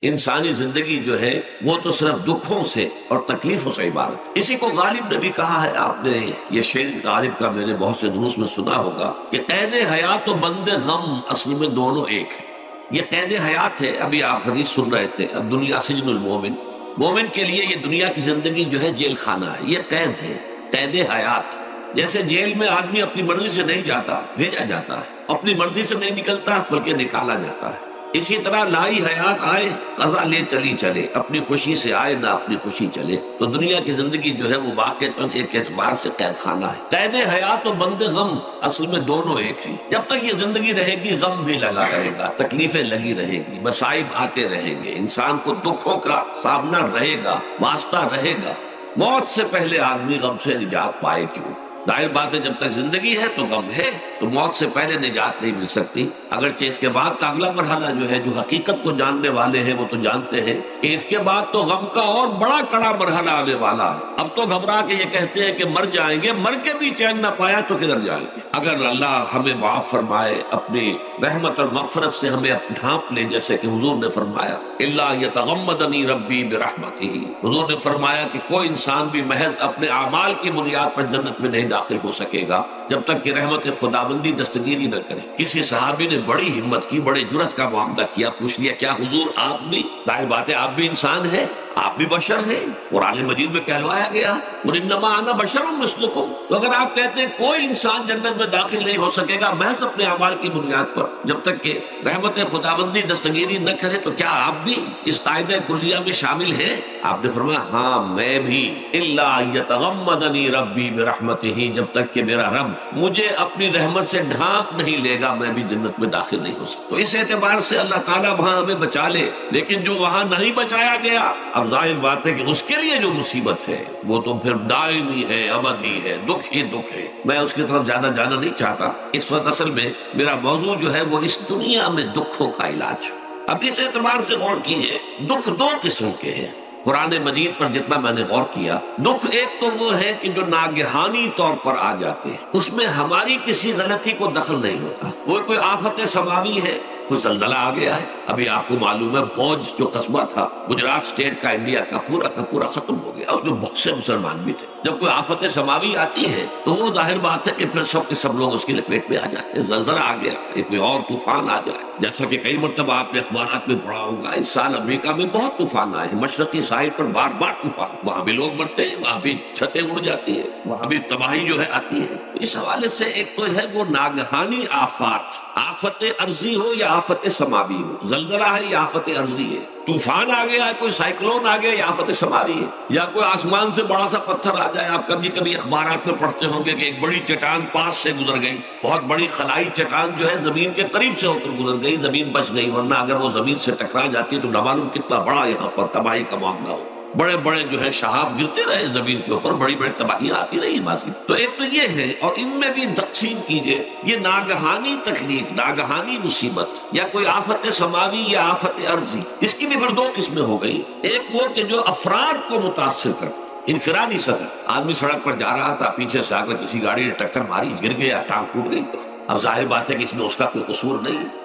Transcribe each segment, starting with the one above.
انسانی زندگی جو ہے وہ تو صرف دکھوں سے اور تکلیفوں سے عبارت ہے۔ اسی کو غالب نے بھی کہا ہے، آپ نے یہ شعر غالب کا میں نے بہت سے دروس میں سنا ہوگا کہ قید حیات و بند غم اصل میں دونوں ایک ہے۔ یہ قید حیات ہے، ابھی آپ حدیث سن رہے تھے، دنیا سجن المومن، مومن کے لیے یہ دنیا کی زندگی جو ہے جیل خانہ ہے، یہ قید ہے، قید حیات۔ جیسے جیل میں آدمی اپنی مرضی سے نہیں جاتا، بھیجا جاتا ہے، اپنی مرضی سے نہیں نکلتا بلکہ نکالا جاتا ہے۔ اسی طرح لائی حیات آئے قضا لے چلی چلے، اپنی خوشی سے آئے نہ اپنی خوشی چلے۔ تو دنیا کی زندگی جو ہے وہ واقعتاً ایک اعتبار سے قید خانہ ہے۔ قید حیات و بند غم اصل میں دونوں ایک ہیں۔ جب تک یہ زندگی رہے گی غم بھی لگا رہے گا، تکلیفیں لگی رہے گی، مصائب آتے رہیں گے، انسان کو دکھوں کا سامنا رہے گا، واسطہ رہے گا۔ موت سے پہلے آدمی غم سے نجات پائے کیوں؟ ظاہر بات ہے جب تک زندگی ہے تو غم ہے، تو موت سے پہلے نجات نہیں مل سکتی۔ اگرچہ اس کے بعد کا اگلا مرحلہ جو ہے، جو حقیقت کو جاننے والے ہیں وہ تو جانتے ہیں کہ اس کے بعد تو غم کا اور بڑا کڑا مرحلہ آنے والا ہے۔ اب تو گھبرا کے یہ کہتے ہیں کہ مر جائیں گے، مر کے بھی چین نہ پایا تو کدھر جائیں گے؟ اگر اللہ ہمیں معاف فرمائے، اپنی رحمت اور مغفرت سے ہمیں ڈھانپ لے، جیسے کہ حضور نے فرمایا الا یتغمدنی ربی برحمتہ، حضور نے فرمایا کہ کوئی انسان بھی محض اپنے اعمال کی بنیاد پر جنت میں نہیں داخل ہو سکے گا جب تک کہ رحمت خداوندی دستگیری نہ کرے۔ کسی صحابی نے بڑی ہمت کی، بڑے جرأت کا معاملہ کیا، پوچھ لیا کیا حضور آپ بھی؟ ظاہر بات ہے آپ بھی انسان ہیں، آپ بھی بشر ہیں، قرآن مجید میں کہلوایا گیا قُلْ إِنَّمَا أَنَا بَشَرٌ مِثْلُكُمْ۔ تو اگر آپ کہتے ہیں کوئی انسان جنت میں داخل نہیں ہو سکے گا محض اپنے اعمال کی بنیاد پر جب تک کہ رحمت خداوندی دستگیری نہ کرے، تو کیا آپ بھی اس قاعدہ کلیہ میں شامل ہیں؟ آپ نے فرمایا ہاں میں بھی، الا یتغمدنی ربی برحمتہ، جب تک کہ میرا رب مجھے اپنی رحمت سے ڈھانپ نہیں لے گا میں بھی جنت میں داخل نہیں ہو سکتا۔ تو اس اعتبار سے اللہ تعالیٰ وہاں ہمیں بچا لے، لیکن جو وہاں نہیں بچایا گیا، اب ظاہر بات ہے کہ اس کے لیے جو مصیبت ہے وہ تو پھر دائمی ہے، ابدی ہے، دکھ ہی دکھ ہے۔ میں اس کی طرف زیادہ جانا نہیں چاہتا اس وقت، اصل میں میرا موضوع جو ہے وہ اس دنیا میں دکھوں کا علاج۔ اب اس اعتبار سے غور کیجیے، دکھ دو قسم کے ہیں۔ قرآن مجید پر جتنا میں نے غور کیا، دکھ ایک تو وہ ہے کہ جو ناگہانی طور پر آ جاتے ہیں، اس میں ہماری کسی غلطی کو دخل نہیں ہوتا۔ وہ کوئی آفت سماوی ہے، کوئی زلزلہ آ گیا ہے، ابھی آپ کو معلوم ہے بھوج جو قصبہ تھا گجرات اسٹیٹ کا، انڈیا کا پورا ختم ہو گیا، اس میں بہت سے مسلمان بھی تھے۔ جب کوئی آفت سماوی آتی ہے تو وہ ظاہر بات ہے کہ پھر سب کے سب لوگ اس کی لپیٹ میں آ جاتے ہیں۔ زلزلہ آ گیا، کوئی اور طوفان آ جائے، جیسا کہ کئی مرتبہ آپ نے اخبارات میں پڑھا ہوگا، اس سال امریکہ میں بہت طوفان آئے ہیں، مشرقی ساحل پر بار بار طوفان، وہاں بھی لوگ مرتے ہیں، وہاں بھی چھتیں اڑ جاتی ہیں، وہاں بھی تباہی جو ہے آتی ہے۔ اس حوالے سے ایک تو ہے وہ ناگہانی آفات، آفت ارضی ہو یا آفت سماوی ہو، زلزلہ ہے یا آفت ارضی ہے، طوفان آ گیا ہے، کوئی سائیکلون آ گیا یا آفت سماوی ہے، یا کوئی آسمان سے بڑا سا پتھر آ جائے۔ آپ کبھی کبھی اخبارات میں پڑھتے ہوں گے کہ ایک بڑی چٹان پاس سے گزر گئی، بہت بڑی خلائی چٹان جو ہے زمین کے قریب سے ہو کر گزر گئی، زمین بچ گئی، ورنہ اگر وہ زمین سے ٹکرا جاتی تو نہ معلوم کتنا بڑا یہاں پر تباہی کا معاملہ ہو۔ بڑے بڑے جو ہے شہاب گرتے رہے زمین کے اوپر، بڑی بڑی تباہیاں آتی رہی ماضی۔ تو ایک تو یہ ہے، اور ان میں بھی تقسیم کیجئے، یہ ناگہانی تکلیف، ناگہانی مصیبت، یا کوئی آفت سماوی یا آفت ارضی، اس کی بھی پھر دو قسمیں ہو گئی۔ ایک وہ کہ جو افراد کو متاثر کرتی، انفرادی سطح، آدمی سڑک پر جا رہا تھا، پیچھے سے آ کر کسی گاڑی نے ٹکر ماری، گر گیا، ٹانگ ٹوٹ گئی، اب ظاہر بات ہے کہ اس میں اس کا کوئی قصور نہیں ہے،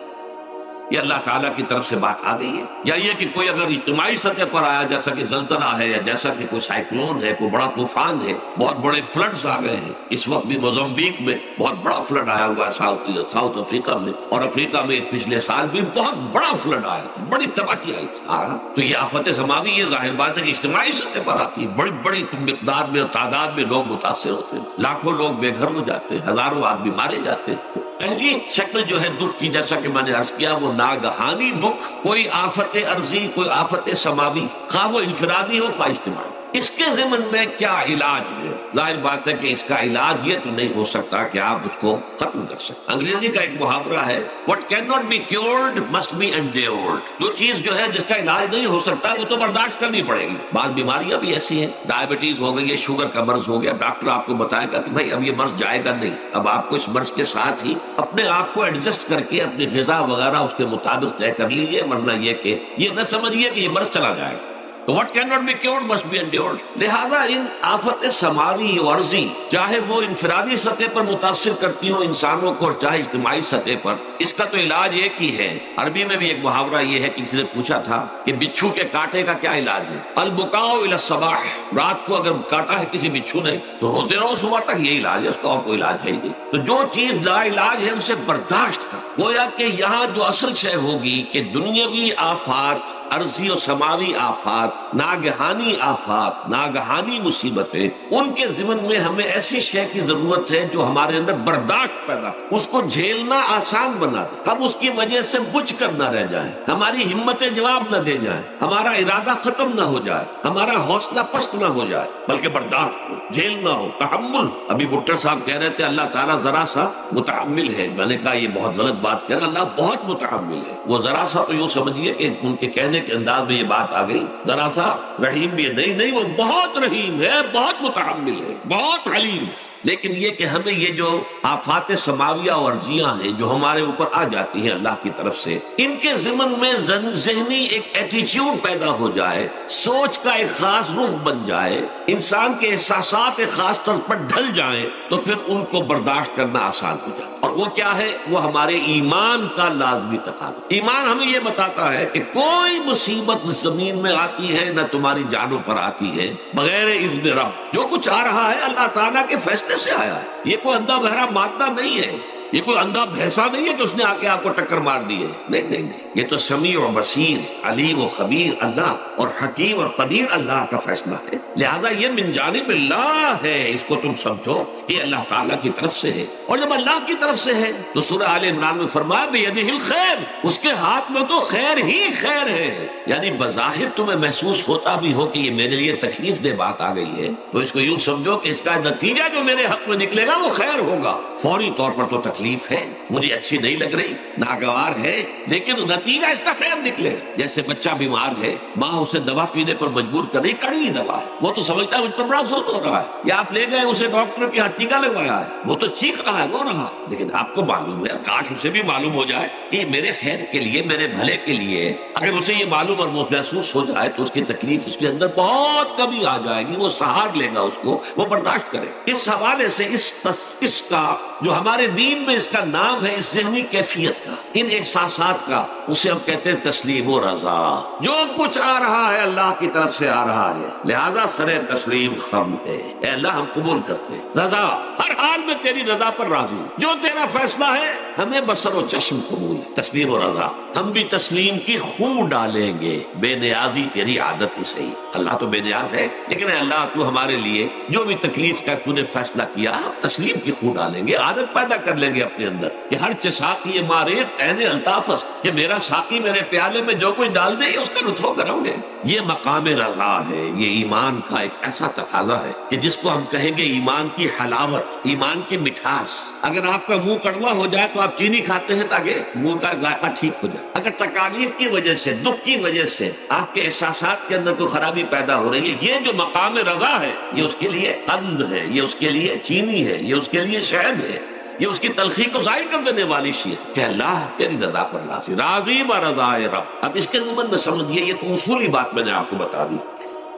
یہ اللہ تعالیٰ کی طرف سے بات آ گئی ہے۔ یا یہ کہ کوئی اگر اجتماعی سطح پر آیا، جیسا کہ زلزلہ ہے، یا جیسا کہ کوئی سائیکلون ہے، کوئی بڑا طوفان ہے، بہت بڑے فلڈز آ گئے ہیں، اس وقت بھی موزمبیق میں بہت بڑا فلڈ آیا ہوا ہے، ساؤتھ افریقہ میں، اور افریقہ میں پچھلے سال بھی بہت بڑا فلڈ آیا تھا، بڑی تباہی آئی تھی۔ تو یہ آفت سماوی، یہ ظاہر بات ہے کہ اجتماعی سطح پر آتی ہے، بڑی بڑی مقدار میں اور تعداد میں لوگ متاثر ہوتے ہیں، لاکھوں لوگ بے گھر ہو جاتے ہیں، ہزاروں آدمی مارے جاتے ہیں۔ پہلی شکل جو ہے دکھ کی، جیسا کہ میں نے عرض کیا، وہ ناگہانی دکھ، کوئی آفت ارضی، کوئی آفت سماوی، خواہ وہ انفرادی ہو خواہ اجتماعی۔ اس کے ضمن میں کیا علاج ہے؟ ظاہر بات ہے کہ اس کا علاج یہ تو نہیں ہو سکتا کہ آپ اس کو ختم کر سکتے۔ انگریزی کا ایک محاورہ ہے، what cannot be cured must be endured۔ جو چیز جو ہے جس کا علاج نہیں ہو سکتا وہ تو برداشت کرنی پڑے گی۔ بعض بیماریاں بھی ایسی ہیں، ڈائبٹیز ہو گئی ہے، شوگر کا مرض ہو گیا، ڈاکٹر آپ کو بتائے گا کہ بھائی اب یہ مرض جائے گا نہیں، اب آپ کو اس مرض کے ساتھ ہی اپنے آپ کو ایڈجسٹ کر کے اپنی غذا وغیرہ اس کے مطابق طے کر لیجیے، ورنہ یہ کہ یہ نہ سمجھیے کہ یہ مرض چلا جائے گا۔ تو what cannot be cured must be endured. لہذا ان آفت سماوی و عرضی چاہے وہ انفرادی سطح پر متاثر کرتی ہوں انسانوں کو اور چاہے اجتماعی سطح پر، اس کا تو علاج ایک ہی ہے۔ عربی میں بھی ایک محاورہ یہ ہے کہ کسی نے پوچھا تھا کہ بچھو کے کاٹے کا کیا علاج ہے؟ البکاء الی الصباح، رات کو اگر کاٹا ہے کسی بچھو نے تو روتے رہو صبح تک، یہ علاج ہے، اس کا اور کوئی علاج ہے ہی نہیں۔ تو جو چیز لا علاج ہے اسے برداشت کر، گویا کہ یہاں جو اصل شے ہوگی کہ دنیاوی آفات، عرضی و سماوی آفات، ناگہانی آفات، ناگہانی مصیبتیں، ان کے ضمن میں ہمیں ایسی شے کی ضرورت ہے جو ہمارے اندر برداشت پیدا کرے، اس کو جھیلنا آسان بنا دے، ہم اس کی وجہ سے بجھ کر نہ رہ جائیں، ہماری ہمتیں جواب نہ دے جائیں، ہمارا ارادہ ختم نہ ہو جائے، ہمارا حوصلہ پست نہ ہو جائے، بلکہ برداشت ہو، جھیلنا ہو، تحمل۔ ابھی بھٹر صاحب کہہ رہے تھے اللہ تعالیٰ ذرا سا متحمل ہے، میں نے کہا یہ بہت غلط بات کہہ رہے، اللہ بہت متحمل ہے۔ وہ ذرا سا تو یوں سمجھیے کہ ان کے کہنے کے انداز میں یہ بات آ گئی، ذرا سا رحیم بھی ہے، نہیں وہ بہت رحیم ہے، بہت متحمل ہے، بہت حلیم ہے۔ لیکن یہ کہ ہمیں یہ جو آفات سماویہ اور عرضیاں ہیں جو ہمارے اوپر آ جاتی ہیں اللہ کی طرف سے، ان کے ضمن میں ذہنی ایک ایٹیچیوڈ پیدا ہو جائے، سوچ کا ایک خاص رخ بن جائے، انسان کے احساسات ایک خاص طرز پر ڈھل جائیں، تو پھر ان کو برداشت کرنا آسان ہو جائے۔ اور وہ کیا ہے؟ وہ ہمارے ایمان کا لازمی تقاضا۔ ایمان ہمیں یہ بتاتا ہے کہ کوئی مصیبت زمین میں آتی ہے نہ تمہاری جانوں پر آتی ہے بغیر اذن رب۔ جو کچھ آ رہا ہے اللہ تعالیٰ کے فیصلے سے آیا ہے، یہ کوئی اندھا بہرا مادہ نہیں ہے، یہ کوئی اندھا بھینسا نہیں ہے کہ اس نے آ کے آپ کو ٹکر مار دی ہے، نہیں، یہ تو سمیع و بصیر، علیم و خبیر اللہ اور حکیم اور قدیر اللہ کا فیصلہ ہے۔ لہذا یہ من جانب اللہ ہے، اس کو تم سمجھو کہ اللہ تعالیٰ کی طرف سے ہے۔ اور جب اللہ کی طرف سے ہے تو سورہ آل عمران میں فرمایا بیدہ الخیر، اس کے ہاتھ میں تو خیر ہی خیر ہے۔ یعنی بظاہر تمہیں محسوس ہوتا بھی ہو کہ یہ میرے لیے تکلیف دہ بات آ گئی ہے تو اس کو یوں سمجھو کہ اس کا نتیجہ جو میرے حق میں نکلے گا وہ خیر ہوگا۔ فوری طور پر تو تکلیف ہے، مجھے اچھی نہیں لگ رہی، ناگوار ہے، لیکن نتیجہ اس کا خیر نکلے گا۔ جیسے بچہ بیمار ہے، ماں اسے دوا پینے پر مجبور کر رہی، کڑوی دوا ہے، وہ تو سمجھتا ہے مجھ پر بڑا ظلم ہو رہا ہے، یا آپ لے گئے اسے ڈاکٹر کے ہاتھ ٹیکا لگوایا ہے، وہ تو چیخ رہا ہے، رو رہا ہے، لیکن آپ کو معلوم ہے، کاش اسے بھی معلوم ہو جائے کہ میرے خیر کے لیے، میرے بھلے کے لیے۔ اگر اسے یہ معلوم اور محسوس ہو جائے تو اس کی تکلیف اس کے اندر بہت کمی آ جائے گی، وہ سہار لے گا، اس کو وہ برداشت کرے۔ اس حوالے سے اس کا جو ہمارے دین میں اس کا نام ہے، اس ذہنی کیفیت کا، ان احساسات کا، اسے ہم کہتے ہیں تسلیم و رضا۔ جو کچھ آ رہا ہے اللہ کی طرف سے آ رہا ہے، لہذا سر تسلیم خم ہے، اے اللہ ہم قبول کرتے ہیں، رضا، ہر حال میں تیری رضا پر راضی، جو تیرا فیصلہ ہے ہمیں بصر و چشم قبول ہے، تسلیم و رضا۔ ہم بھی تسلیم کی خو ڈالیں گے، بے نیازی تیری عادت ہی صحیح، اللہ تو بے نیاز ہے، لیکن اے اللہ تو ہمارے لیے جو بھی تکلیف کا تو نے فیصلہ کیا، ہم تسلیم کی خو ڈالیں گے، عادت پیدا کر لیں گے اپنے اندر کہ ہر چساقی ماریخ عین الطافس، کہ میرا ساقی میرے پیالے میں جو کچھ ڈال دے اس کا لطف کروں گے۔ یہ مقام رضا ہے، یہ ایمان کا ایک ایسا تقاضا ہے کہ جس کو ہم کہیں گے ایمان کی حلاوت، ایمان کی مٹھاس۔ اگر آپ کا منہ کڑوا ہو جائے تو آپ چینی کھاتے ہیں تاکہ منہ کا ذائقہ ٹھیک ہو جائے۔ اگر تکالیف کی وجہ سے، دکھ کی وجہ سے آپ کے احساسات کے اندر کوئی خرابی پیدا ہو رہی ہے، یہ جو مقام رضا ہے یہ اس کے لیے قند ہے، یہ اس کے لیے چینی ہے، یہ اس کے لیے شہد ہے، یہ اس کی تلخی کو ظاہر کر دینے والی شیء ہے کہ اللہ تیری رضا پر راضی، راضی برضا رب۔ اب اس کے ضمن میں سمجھیے، یہ تو اصولی بات میں نے آپ کو بتا دی۔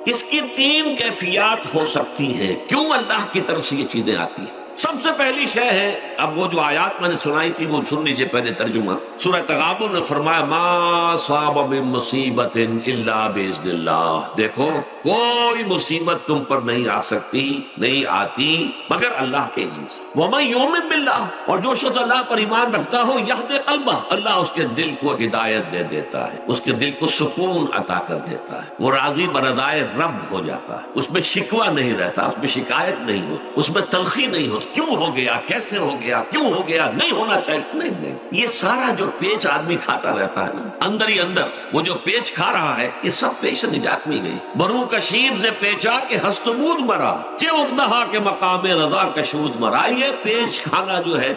اس کی 3 کیفیات ہو سکتی ہیں، کیوں اللہ کی طرف سے یہ چیزیں آتی ہیں۔ سب سے پہلی شے ہے، اب وہ جو آیات میں نے سنائی تھی وہ سن لیجیے پہلے ترجمہ۔ سورہ تغابن نے فرمایا ما صاب من مصیبت الا باذن اللہ، دیکھو کوئی مصیبت تم پر نہیں آ سکتی، نہیں آتی مگر اللہ کے اذن سے۔ ومن یؤمن باللہ، اور جو شخص اللہ پر ایمان رکھتا ہو، یہدی قلبہ، اللہ اس کے دل کو ہدایت دے دیتا ہے، اس کے دل کو سکون عطا کر دیتا ہے، وہ راضی برضائے رب ہو جاتا ہے، اس میں شکوہ نہیں رہتا، اس میں شکایت نہیں ہوتی، اس میں تلخی نہیں ہوتی، کیوں ہو گیا، کیسے ہو گیا، کیوں ہو گیا، نہیں ہونا چاہیے، نہیں۔ یہ سارا جو پیچ آدمی کھاتا رہتا ہے نا، اندر ہی اندر وہ جو پیچ کھا رہا ہے، یہ سب پیچ نجات میں گئی۔ برو کشید سے پیچا کے ہستمود مرا، چے اقدہا کے مقام رضا کشود مرا۔ یہ پیچ کھانا جو ہے،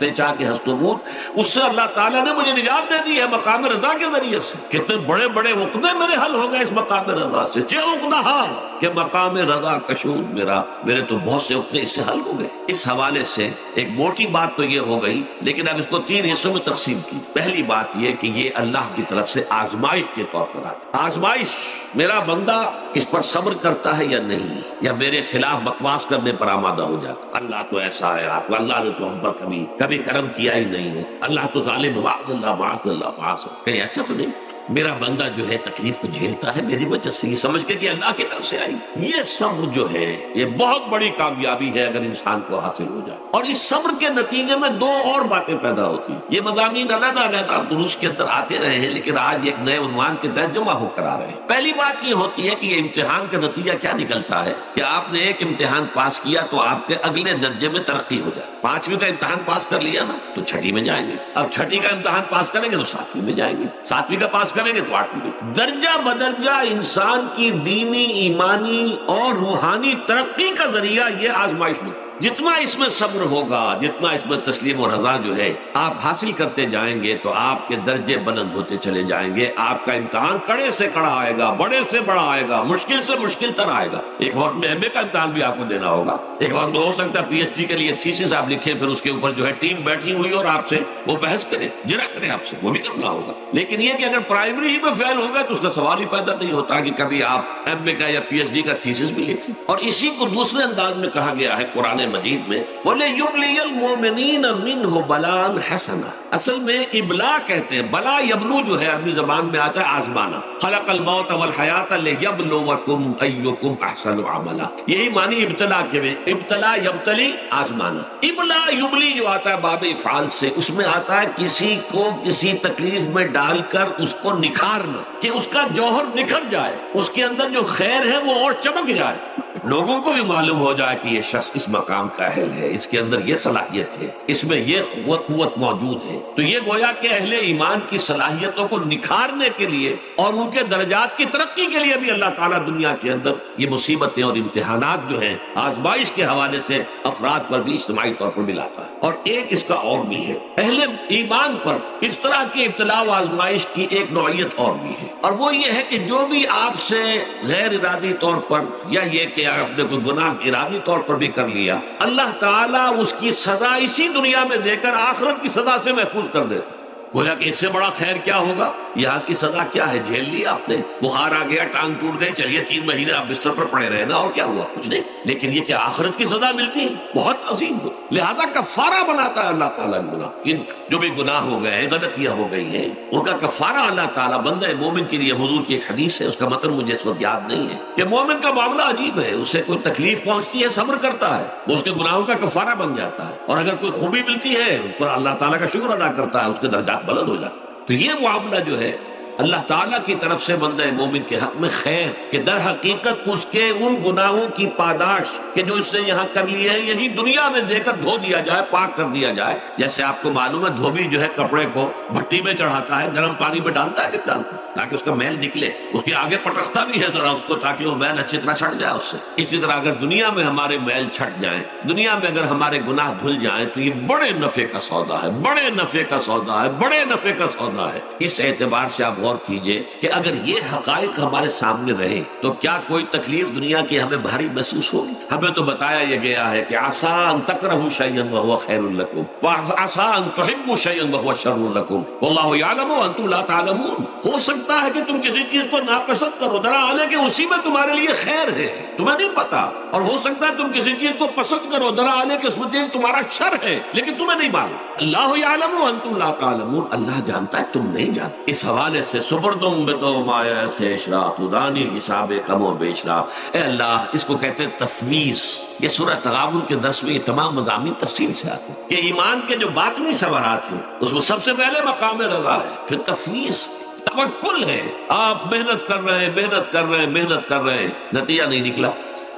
پیچا کے ہستمود، اس سے اللہ تعالیٰ نے مجھے نجات دے دی ہے مقام رضا کے ذریعے سے۔ کتنے بڑے بڑے عقدے میرے حل ہو گئے اس مقام رضا سے، چے اقدہا، کہ مقام رضا کشود میرے تو بہت سے عقدے اس سے حل ہو گئے۔ اس حوالے سے ایک موٹی بات تو یہ ہو گئی، لیکن اب اس کو 3 حصوں میں تقسیم کی۔ پہلی بات یہ کہ یہ اللہ کی طرف سے آزمائش کے طور پر آتا، آزمائش میرا بندہ اس پر صبر کرتا ہے یا نہیں، یا میرے خلاف بکواس کرنے پر آمادہ ہو جاتا۔ اللہ تو ایسا ہے، اللہ نے تو ہم پر کبھی کرم کیا ہی نہیں ہے، اللہ تو ظالم، معاذ اللہ معاذ اللہ معاذ اللہ۔ کہیں ایسا تو نہیں، میرا بندہ جو ہے تکلیف کو جھیلتا ہے میری وجہ سے، یہ سمجھ کے کہ اللہ کی طرف سے آئی۔ یہ صبر جو ہے یہ بہت بڑی کامیابی ہے اگر انسان کو حاصل ہو جائے، اور اس صبر کے نتیجے میں 2 اور باتیں پیدا ہوتی ہیں۔ یہ مضامین علیحدہ علیحدہ دروس کے اندر آتے رہے ہیں، لیکن آج ایک نئے عنوان کے تحت جمع ہو کر آ رہے ہیں۔ پہلی بات یہ ہوتی ہے کہ یہ امتحان کا نتیجہ کیا نکلتا ہے کہ آپ نے ایک امتحان پاس کیا تو آپ کے اگلے درجے میں ترقی ہو جائے۔ 5ویں کا امتحان پاس کر لیا نا تو 6ٹھی میں جائیں گے، اب 6ٹھی کا امتحان پاس کریں گے تو 7ویں میں جائیں گے، 7ویں کا پاس کریں گے تو 8ویں میں۔ درجہ بدرجہ انسان کی دینی، ایمانی اور روحانی ترقی کا ذریعہ یہ آزمائش میں، جتنا اس میں صبر ہوگا، جتنا اس میں تسلیم و رضا جو ہے آپ حاصل کرتے جائیں گے تو آپ کے درجے بلند ہوتے چلے جائیں گے۔ آپ کا امتحان کڑے سے کڑا آئے گا، بڑے سے بڑا آئے گا، مشکل سے مشکل تر آئے گا۔ ایک وقت میں ایم اے کا امتحان بھی آپ کو دینا ہوگا، ایک وقت میں ہو سکتا ہے پی ایچ ڈی کے لیے تھیسس آپ لکھیں، پھر اس کے اوپر جو ہے ٹیم بیٹھی ہوئی اور آپ سے وہ بحث کرے، جرا کرے آپ سے، وہ بھی کرنا ہوگا۔ لیکن یہ کہ اگر پرائمری ہی میں فیل ہوگا تو اس کا سوال ہی پیدا نہیں ہوتا کہ کبھی آپ ایم اے کا یا پی ایچ ڈی کا تھیسس بھی لکھیں۔ اور اسی کو دوسرے انداز میں کہا گیا ہے قرآن مجید میں، وَلِيُبْلِيَ الْمُؤْمِنِينَ مِنْهُ بَلَاءً حَسَنًا۔ اصل میں ابلا کہتے ہیں، بلا یبلو جو ہے عربی زبان میں آتا ہے آزمانا، خلق الموت والحیات لِيَبْلُوَكُمْ أَيُّكُمْ أَحْسَنُ عَمَلًا، یہی معنی ابتلا کے میں، ابتلا یبتلی آزمانا۔ ابلا یبلی جو آتا ہے باب افعال سے، اس میں آتا ہے کسی کو کسی تکلیف میں ڈال کر اس کو نکھارنا، کہ اس کا جوہر نکھر جائے، اس کے اندر جو خیر ہے وہ اور چمک جائے، لوگوں کو بھی معلوم ہو جائے کہ یہ شخص اس مقام کا اہل ہے، اس کے اندر یہ صلاحیت ہے، اس میں یہ قوت موجود ہے۔ تو یہ گویا کہ اہل ایمان کی صلاحیتوں کو نکھارنے کے لیے اور ان کے درجات کی ترقی کے لیے بھی اللہ تعالیٰ دنیا کے اندر یہ مصیبتیں اور امتحانات جو ہیں آزمائش کے حوالے سے افراد پر بھی اجتماعی طور پر بھی لاتا ہے۔ اور ایک اس کا اور بھی ہے، اہل ایمان پر اس طرح کی ابتلا و آزمائش کی ایک نوعیت اور بھی ہے، اور وہ یہ ہے کہ جو بھی آپ سے غیر ارادی طور پر یا یہ کہ آپ نے کوئی گناہ ارادی طور پر بھی کر لیا، اللہ تعالیٰ اس کی سزا اسی دنیا میں دے کر آخرت کی سزا سے محفوظ کر دیتا۔ گویا کہ اس سے بڑا خیر کیا ہوگا؟ یہاں کی سزا کیا ہے؟ جھیل لی آپ نے، بخار آ گیا، ٹانگ ٹوٹ گئی، چلیے 3 مہینے آپ بستر پر پڑے رہے نا، اور کیا ہوا؟ کچھ نہیں۔ لیکن یہ کہ آخرت کی سزا ملتی بہت عظیم ہو، لہذا کفارہ بناتا ہے اللہ تعالیٰ گناہ، ان جو بھی گناہ ہو گئے ہیں، غلطیاں ہو گئی ہیں، ان کا کفارہ اللہ تعالیٰ بندہ مومن کے لیے۔ حضور کی ایک حدیث ہے، اس کا متن مجھے اس وقت یاد نہیں ہے، کہ مومن کا معاملہ عجیب ہے، اسے کوئی تکلیف پہنچتی ہے صبر کرتا ہے، وہ اس کے گناہوں کا کفارہ بن جاتا ہے، اور اگر کوئی خوبی ملتی ہے اس پر اللہ تعالیٰ کا شکر ادا کرتا ہے، اس کے درجات بلند ہو جاتے ہیں۔ تو یہ معاملہ جو ہے اللہ تعالیٰ کی طرف سے بندہ مومن کے حق میں خیر، کہ در حقیقت اس کے ان گناہوں کی پاداش کہ جو اس نے یہاں کر لیے ہیں یہی دنیا میں دے کر دھو دیا جائے، پاک کر دیا جائے۔ جیسے آپ کو معلوم ہے دھوبی جو ہے کپڑے کو بھٹی میں چڑھاتا ہے، گرم پانی میں ڈالتا ہے، ڈالتا ہے تاکہ اس کا میل نکلے، اس کے آگے پٹکتا بھی ہے ذرا اس کو تاکہ وہ میل اچھی طرح چھٹ جائے اس سے۔ اسی طرح اگر دنیا میں ہمارے میل چھٹ جائیں، دنیا میں اگر ہمارے گناہ دھل جائیں تو یہ بڑے نفع کا سودا ہے، بڑے نفع کا سودا ہے، بڑے نفع کا سودا ہے۔ اس اعتبار سے آپ غور کیجئے کہ اگر یہ حقائق ہمارے سامنے رہے تو کیا کوئی تکلیف دنیا کی ہمیں بھاری محسوس ہوگی؟ ہمیں تو بتایا یہ گیا ہے کہ عسیٰ ان تکرہوا شیئا وہو خیر لکم وعسیٰ ان تحبوا شیئا وہو شر لکم واللہ یعلم وانتم لا تعلمون۔ ہو سکتا ہے کہ تم کسی چیز کو ناپسند کرو، دراحالے کہ اسی میں تمہارے لیے خیر ہے، تمہیں نہیں پتا، اور ہو سکتا ہے تم کسی چیز کو پسند کرو، دراحالے کہ اس میں تمہارا شر ہے لیکن تمہیں نہیں معلوم۔ اللہ یعلم وانتم لا تعلمون، اللہ جانتا ہے تم نہیں جانتے۔ اس حوالے سے سپردم بدو مایا سے اشراف دانی حساب کم و بیشراف، اے اللہ، اس کو کہتے ہیں تفویض۔ یہ سورہ تغابن کے درس میں یہ تمام مضامین تفصیل سے آتے ہیں کہ ایمان کے جو باطنی ثمرات ہیں اس میں سب سے پہلے مقام رضا ہے، پھر تفویض، توکل ہے۔ آپ محنت کر رہے ہیں، محنت کر رہے ہیں، محنت کر رہے ہیں، نتیجہ نہیں نکلا،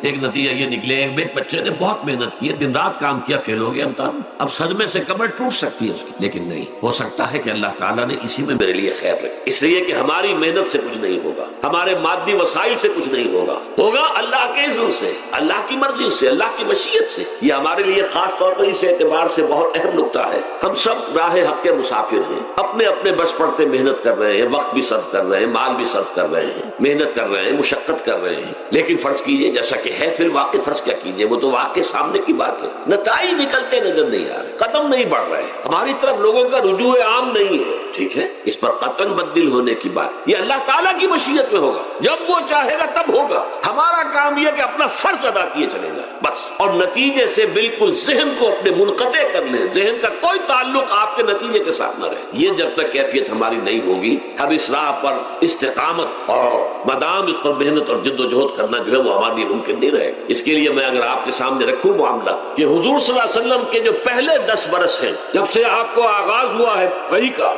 ایک نتیجہ یہ نکلے ایک بچے نے بہت محنت کی ہے، دن رات کام کیا، فیل ہو گیا امتحان، اب صدمے سے کمر ٹوٹ سکتی ہے اس کی، لیکن نہیں، ہو سکتا ہے کہ اللہ تعالیٰ نے اسی میں میرے لیے خیر رکھی، اس لیے کہ ہماری محنت سے کچھ نہیں ہوگا، ہمارے مادی وسائل سے کچھ نہیں ہوگا، ہوگا اللہ کے اذن سے، اللہ کی مرضی سے، اللہ کی مشیت سے۔ یہ ہمارے لیے خاص طور پر اس اعتبار سے بہت اہم نقطہ ہے، ہم سب راہ حق کے مسافر ہیں، اپنے اپنے بس پڑتے محنت کر رہے ہیں، وقت بھی صرف کر رہے ہیں، مال بھی صرف کر رہے ہیں، محنت کر رہے ہیں، مشقت کر رہے ہیں، لیکن فرض کیجئے جیسا کہ ہے فی الواقع، فرض کیا کیجئے، وہ تو واقع سامنے کی بات ہے، نتائج نکلتے نظر نہیں آ رہے، قدم نہیں بڑھ رہے، ہماری طرف لوگوں کا رجوع عام نہیں ہے، ٹھیک ہے، اس پر قطعاً بدل ہونے کی بات، یہ اللہ تعالیٰ کی مشیت میں ہوگا، جب وہ چاہے گا تب ہوگا، ہمارا کام یہ کہ اپنا فرض ادا کیے چلے گا بس، اور نتیجے سے بالکل ذہن کو اپنے منقطع کر لیں، ذہن کا کوئی تعلق آپ کے نتیجے کے ساتھ نہ رہے، یہ جب تک کیفیت ہماری نہیں ہوگی، اب اس راہ پر استقامت اور مدام اس پر محنت اور جد و جہد کرنا جو ہے وہ ہمارے لیے ممکن نہیں رہے گا۔ اس کے لیے میں اگر آپ کے سامنے رکھوں معاملہ کہ حضور صلی اللہ علیہ وسلم کے جو پہلے 10 برس ہیں، جب سے آپ کو آغاز ہوا ہے وحی کا،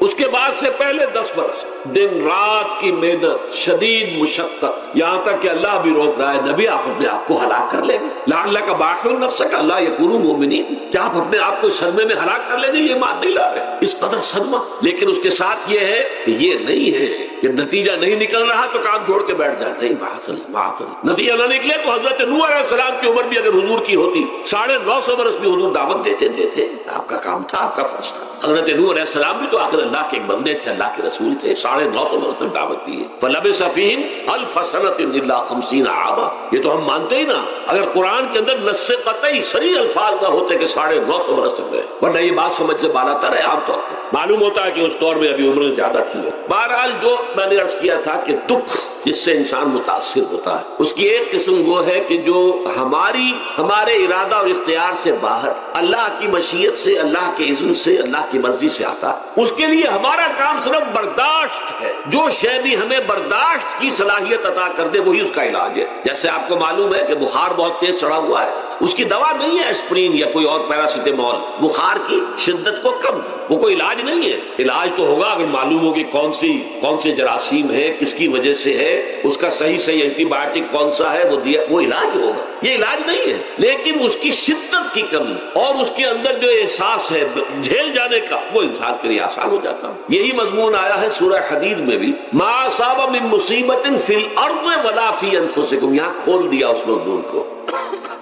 اس کے بعد سے پہلے 10 برس دن رات کی محنت، شدید مشقت، یہاں تک کہ اللہ بھی روک رہا ہے، نبی آپ اپنے آپ کو ہلاک کر لیں گے، لعلک باخع نفسک الا یکونوا مؤمنین، کیا آپ اپنے آپ کو صدمے میں ہلاک کر لیں گے؟ یہ مان نہیں لا رہے، اس قدر صدمہ، لیکن اس کے ساتھ یہ ہے کہ یہ نہیں ہے کہ نتیجہ نہیں نکل رہا تو کام چھوڑ کے بیٹھ جائیں، نہیں، معاذ اللہ، نتیجہ نہ نکلے تو حضرت نوح علیہ السلام کی عمر بھی اگر حضور کی ہوتی 950 برس بھی حضور دعوت دیتے تھے، آپ کا کام تھا، آپ کا فرض تھا۔ حضرت نوح علیہ السلام بھی تو آخر اللہ کے ایک بندے تھے، اللہ کے رسول تھے، 950 برس تک دعوت دی ہے، فَلَبِثَ فِيهِمْ أَلْفَ سَنَةٍ إِلَّا 50 عَامًا، یہ تو ہم مانتے ہی نا، اگر قرآن کے اندر نص قطعی صریح الفاظ نہ ہوتے کہ 950 برس تک گئے، ورنہ یہ بات سمجھ سے بالا تر ہے، عام طور پر معلوم ہوتا ہے کہ اس دور میں ابھی عمریں زیادہ تھی۔ بہرحال جو میں نے عرض کیا تھا کہ دکھ جس سے انسان متاثر ہوتا ہے، اس کی ایک قسم وہ ہے کہ جو ہمارے ارادہ اور اختیار سے باہر، اللہ کی مشیت سے، اللہ کے اذن سے، اللہ کی مرضی سے آتا، اس کے لیے ہمارا کام صرف برداشت ہے، جو شے بھی ہمیں برداشت کی صلاحیت عطا کر دے وہی اس کا علاج ہے۔ جیسے آپ کو معلوم ہے کہ بخار بہت تیز چڑھا ہوا ہے، اس کی دوا نہیں ہے اسپرین یا کوئی اور پیراسیٹامول، بخار کی شدت کو کم کر، وہ کوئی علاج نہیں ہے، علاج تو ہوگا اگر معلوم ہو کہ کون سے جراثیم ہے، کس کی وجہ سے ہے، اس کا صحیح اینٹی بایوٹک کون سا ہے، وہ علاج ہوگا، یہ علاج نہیں ہے، لیکن اس کی شدت کی کمی اور اس کے اندر جو احساس ہے جھیل جانے کا، وہ انسان کے لیے آسان ہو جاتا ہے۔ یہی مضمون آیا ہے سورہ حدید میں بھی، ما اصاب من مصیبت فی الارض ولا فی انفسکم، یہاں کھول دیا اس مضمون کو۔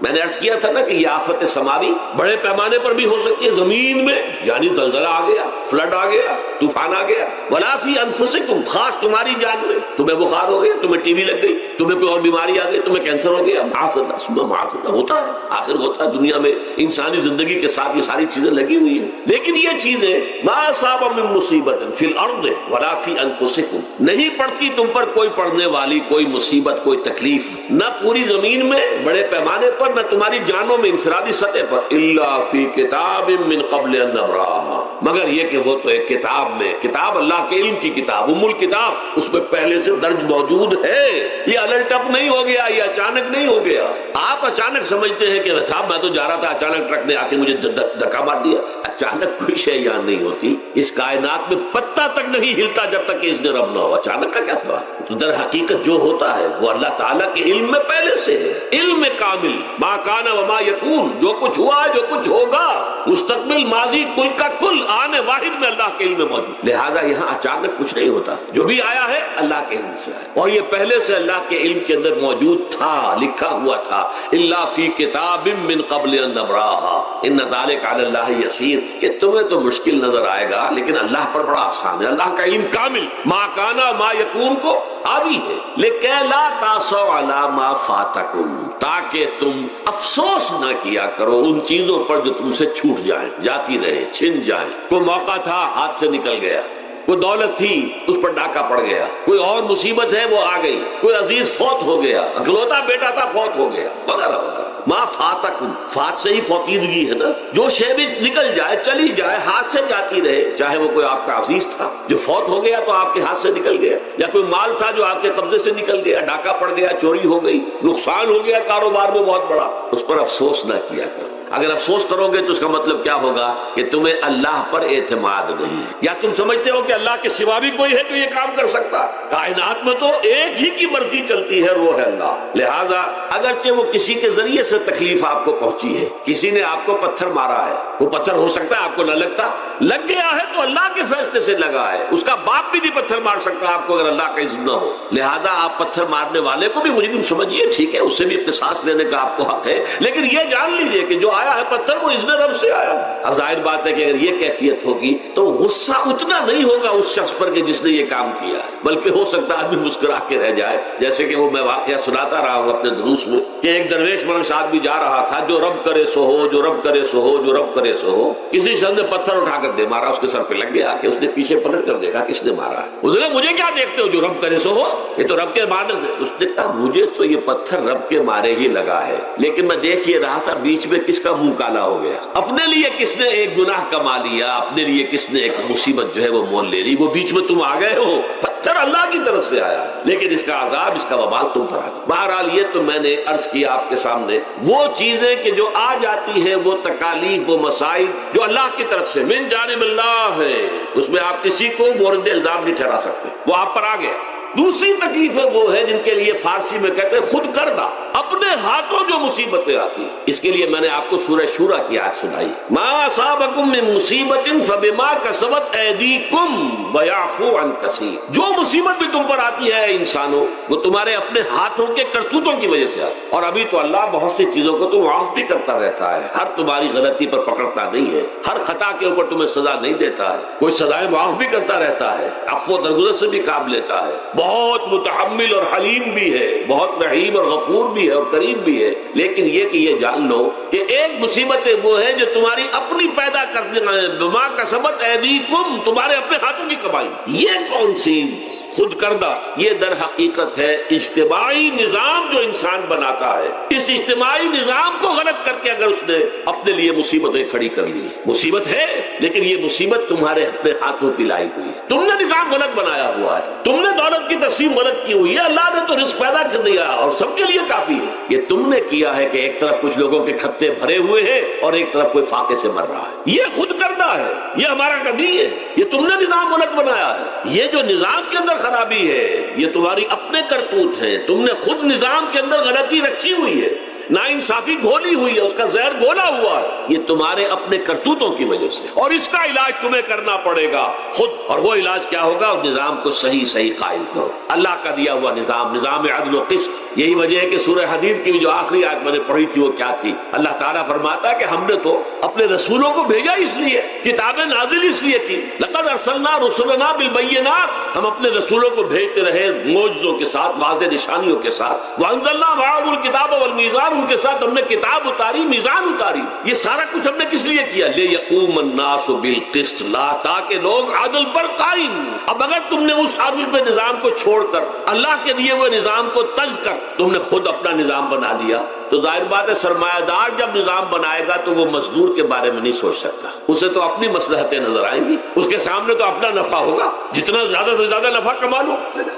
میں نے عرض کیا تھا نا کہ یہ آفت سماوی بڑے پیمانے پر بھی ہو سکتی ہے، زمین میں، یعنی زلزلہ آ گیا، فلڈ آ گیا، طوفان آ گیا، ولا فی انفسکم، خاص تمہاری جان میں، تمہیں بخار ہو گیا، تمہیں ٹی وی لگ گئی، تمہیں کوئی اور بیماری آ گئی، تمہیں کینسر ہو گیا، معاذ اللہ ثم معاذ اللہ، ہوتا ہے، آخر ہوتا ہے، دنیا میں انسانی زندگی کے ساتھ یہ ساری چیزیں لگی ہوئی ہیں، لیکن یہ چیزیں ما اصاب من مصیبت فی الارض ولا فی انفسکم، نہیں پڑتی تم پر کوئی پڑنے والی کوئی مصیبت، کوئی تکلیف، نہ پوری زمین میں بڑے پیمانے پر، نہ تمہاری جانوں میں انفرادی سطح پر، الا فی کتاب من قبل ان نبراہا، مگر یہ کہ وہ تو ایک کتاب میں، کتاب اللہ کے علم کی کتاب، ام الکتاب، اس میں پہلے سے درج موجود ہے، یہ الٹ اپ نہیں ہو گیا، یہ اچانک نہیں ہو گیا۔ آپ اچانک سمجھتے ہیں کہ صاحب میں تو جا رہا تھا، اچانک ٹرک نے آ کے مجھے دھکا مار دیا، اچانک کوئی شے یہاں نہیں ہوتی، اس کائنات میں پتہ تک نہیں ہلتا جب تک کہ اس نے رب نہ ہو، اچانک کا کیا سوال؟ تو در حقیقت جو ہوتا ہے وہ اللہ تعالیٰ کے علم میں پہلے سے ہے، علم کامل، ما کان وما یکون، جو کچھ ہوا ہے، جو کچھ ہوگا، مستقبل، ماضی، کل کا کل، آنے واحد میں اللہ کے علم میں موجود، لہذا یہاں اچانک کچھ نہیں ہوتا، جو بھی آیا ہے اللہ کے علم سے ہے، اور یہ پہلے سے اللہ کے علم کے اندر موجود تھا، لکھا ہوا تھا، الا فی کتاب من قبل ان نبراہا ان ذلک علی اللہ یسیر، یہ تمہیں تو مشکل نظر آئے گا لیکن اللہ پر بڑا آسان ہے، اللہ کا علم کامل، ما کانا ما یکون کو آبی ہے، لکہ لا تاسوا علی ما فاتکم، تاکہ تم افسوس نہ کیا کرو ان چیزوں پر جو تم سے چھوٹ جائیں، جاتی رہے، چھن جائیں، کوئی موقع تھا ہاتھ سے نکل گیا، کوئی دولت تھی اس پر ڈاکہ پڑ گیا، کوئی اور مصیبت ہے وہ آ گئی، کوئی عزیز فوت ہو گیا، اکلوتا بیٹا تھا فوت ہو گیا، وغیرہ وغیرہ، ما فاتکم، فات سے ہی فوتیدگی ہے نا، جو شے بھی نکل جائے، چلی جائے، ہاتھ سے جاتی رہے، چاہے وہ کوئی آپ کا عزیز تھا جو فوت ہو گیا تو آپ کے ہاتھ سے نکل گیا، یا کوئی مال تھا جو آپ کے قبضے سے نکل گیا، ڈاکہ پڑ گیا، چوری ہو گئی، نقصان ہو گیا کاروبار میں بہت بڑا، اس پر افسوس نہ کیا کرو، اگر افسوس کرو گے تو اس کا مطلب کیا ہوگا کہ تمہیں اللہ پر اعتماد نہیں ہے، یا تم سمجھتے ہو کہ اللہ کے سوا بھی کوئی ہے جو یہ کام کر سکتا؟ کائنات میں تو ایک ہی کی مرضی چلتی ہے، وہ ہے اللہ۔ لہذا اگرچہ وہ کسی کے ذریعے سے تکلیف آپ کو پہنچی ہے، کسی نے آپ کو پتھر مارا ہے، وہ پتھر ہو سکتا ہے آپ کو نہ لگتا، لگ گیا ہے تو اللہ کے فیصلے سے لگا ہے، اس کا باپ بھی نہیں پتھر مار سکتا آپ کو اگر اللہ کا اذن نہ ہو۔ لہذا آپ پتھر مارنے والے کو بھی مجرم سمجھیے، ٹھیک ہے، اس سے بھی قصاص لینے کا آپ کو حق ہے، لیکن یہ جان لیجئے کہ جو آیا ہے پتھر وہ اذن رب سے آیا۔ اب ظاہر بات ہے کہ اگر یہ کیفیت ہوگی تو غصہ اتنا نہیں ہوگا اس شخص پر کہ جس نے یہ کام کیا ہے، بلکہ ہو سکتا ہے آدمی مسکرا کے رہ جائے، جیسے کہ وہ میں واقعہ سناتا رہا ہوں اپنے دروس میں کہ ایک درویش منش آدمی جا رہا تھا، جو رب کرے سو ہو، جو رب کرے سو ہو، جو رب کرے سو ہو، کسی شخص نے پتھر اٹھا کر دے مارا، اس کے سر پہ لگ گیا کہ اس نے پیچھے پلٹ کر دیکھا کس نے مارا ہے، اس نے مجھے کیا دیکھتے ہو، جو رب کرے سو ہو، یہ تو رب کے مارے سے۔ اس نے کہا مجھے تو یہ پتھر رب کے مارے ہی لگا ہے، لیکن میں دیکھ یہ رہا تھا بیچ میں کس کا منہ کالا ہو گیا، اپنے لیے کس نے ایک گناہ کما لیا، اپنے لیے کس نے ایک مصیبت جو ہے وہ مول لے لی، وہ بیچ میں تم آ گئے ہو، پتھر اللہ کی طرف سے آیا ہے، لیکن اس کا عذاب، اس کا وبال تم پر آ گیا۔ بہرحال یہ تو میں نے عرض کیا آپ کے سامنے، وہ چیزیں کہ جو آ جاتی ہیں، وہ تکالیف، وہ مسائل جو اللہ کی طرف سے من جانب اللہ ہے، اس میں آپ کسی کو مورد الزام نہیں ٹھہرا سکتے، وہ آپ پر آ گیا۔ دوسری تکلیفیں وہ ہیں جن کے لیے فارسی میں کہتے ہیں خود کردہ، اپنے ہاتھوں جو مصیبتیں آتی ہیں۔ اس کے لیے میں نے آپ کو سورہ شورى کی آیت سنائی، ما اصابکم من مصیبت فبما کسبت ایدیکم ویعفو عن کثیر، جو مصیبت بھی تم پر آتی ہے انسانوں، وہ تمہارے اپنے ہاتھوں کے کرتوتوں کی وجہ سے آتی ہے، اور ابھی تو اللہ بہت سی چیزوں کو تو معاف بھی کرتا رہتا ہے، ہر تمہاری غلطی پر پکڑتا نہیں ہے، ہر خطا کے اوپر تمہیں سزا نہیں دیتا ہے، کوئی سزائیں معاف بھی کرتا رہتا ہے، عفو و درگزر سے بھی کام لیتا ہے، بہت متحمل اور حلیم بھی ہے، بہت رحیم اور غفور بھی ہے اور کریم بھی ہے۔ لیکن یہ کہ یہ جان لو کہ ایک مصیبتیں وہ ہیں جو تمہاری اپنی پیدا کر دینا ہے، بما کسبت ایدیکم، تمہارے اپنے ہاتھوں کی کمائی۔ یہ کون سی خود کردہ؟ یہ در حقیقت ہے اجتماعی نظام جو انسان بناتا ہے، اس اجتماعی نظام کو غلط کر کے اگر اس نے اپنے لیے مصیبتیں کھڑی کر لی، مصیبت ہے لیکن یہ مصیبت تمہارے اپنے ہاتھوں کی لائی ہوئی ہے، تم نے نظام غلط بنایا ہوا ہے، تم نے دولت کی تقسیم غلط کی ہوئی ہے، اللہ نے تو رزق پیدا کر دیا اور سب کے لیے کافی ہے، یہ تم نے کیا ہے کہ ایک طرف کچھ لوگوں کے کھتے بھرے ہوئے ہیں اور ایک طرف کوئی فاقے سے مر رہا ہے، یہ خود کردہ ہے، یہ ہمارا کبھی ہے، یہ تم نے نظام غلط بنایا ہے، یہ جو نظام کے اندر خرابی ہے یہ تمہاری اپنے کرتوت ہیں، تم نے خود نظام کے اندر غلطی رکھی ہوئی ہے، ناانصافی گھولی ہوئی ہے، اس کا زہر گھولا ہوا ہے، یہ تمہارے اپنے کرتوتوں کی وجہ سے، اور اس کا علاج تمہیں کرنا پڑے گا خود، اور وہ علاج کیا ہوگا؟ اور نظام کو صحیح قائم کرو، اللہ کا دیا ہوا نظام، نظام عدل و قسط۔ یہی وجہ ہے کہ سورہ حدید کی جو آخری آیت میں نے پڑھی تھی وہ کیا تھی؟ اللہ تعالیٰ فرماتا ہے کہ ہم نے تو اپنے رسولوں کو بھیجا اس لیے، کتابیں نازل اس لیے کی، لقد ارسلنا رسلنا بالبینات، ہم اپنے رسولوں کو بھیجتے رہے معجزوں کے ساتھ، واضح نشانیوں کے ساتھ، وانزلنا معهم الکتاب والمیزان، ان کے ساتھ ہم نے کتاب اتاری، میزان اتاری، یہ سارا کچھ ہم نے کس لیے کیا؟ لیقوم الناس بالقسط، تاکہ لوگ عدل پر قائم۔ اب اگر تم نے اس عدل کے نظام کو چھوڑ کر اللہ کے دیے ہوئے نظام کو تج کر تم نے خود اپنا نظام بنا لیا، تو ظاہر بات ہے سرمایہ دار جب نظام بنائے گا تو وہ مزدور کے بارے میں نہیں سوچ سکتا، اسے تو اپنی مصلحتیں نظر آئیں گی، اس کے سامنے تو اپنا نفع ہوگا، جتنا زیادہ سے زیادہ نفع کما لو،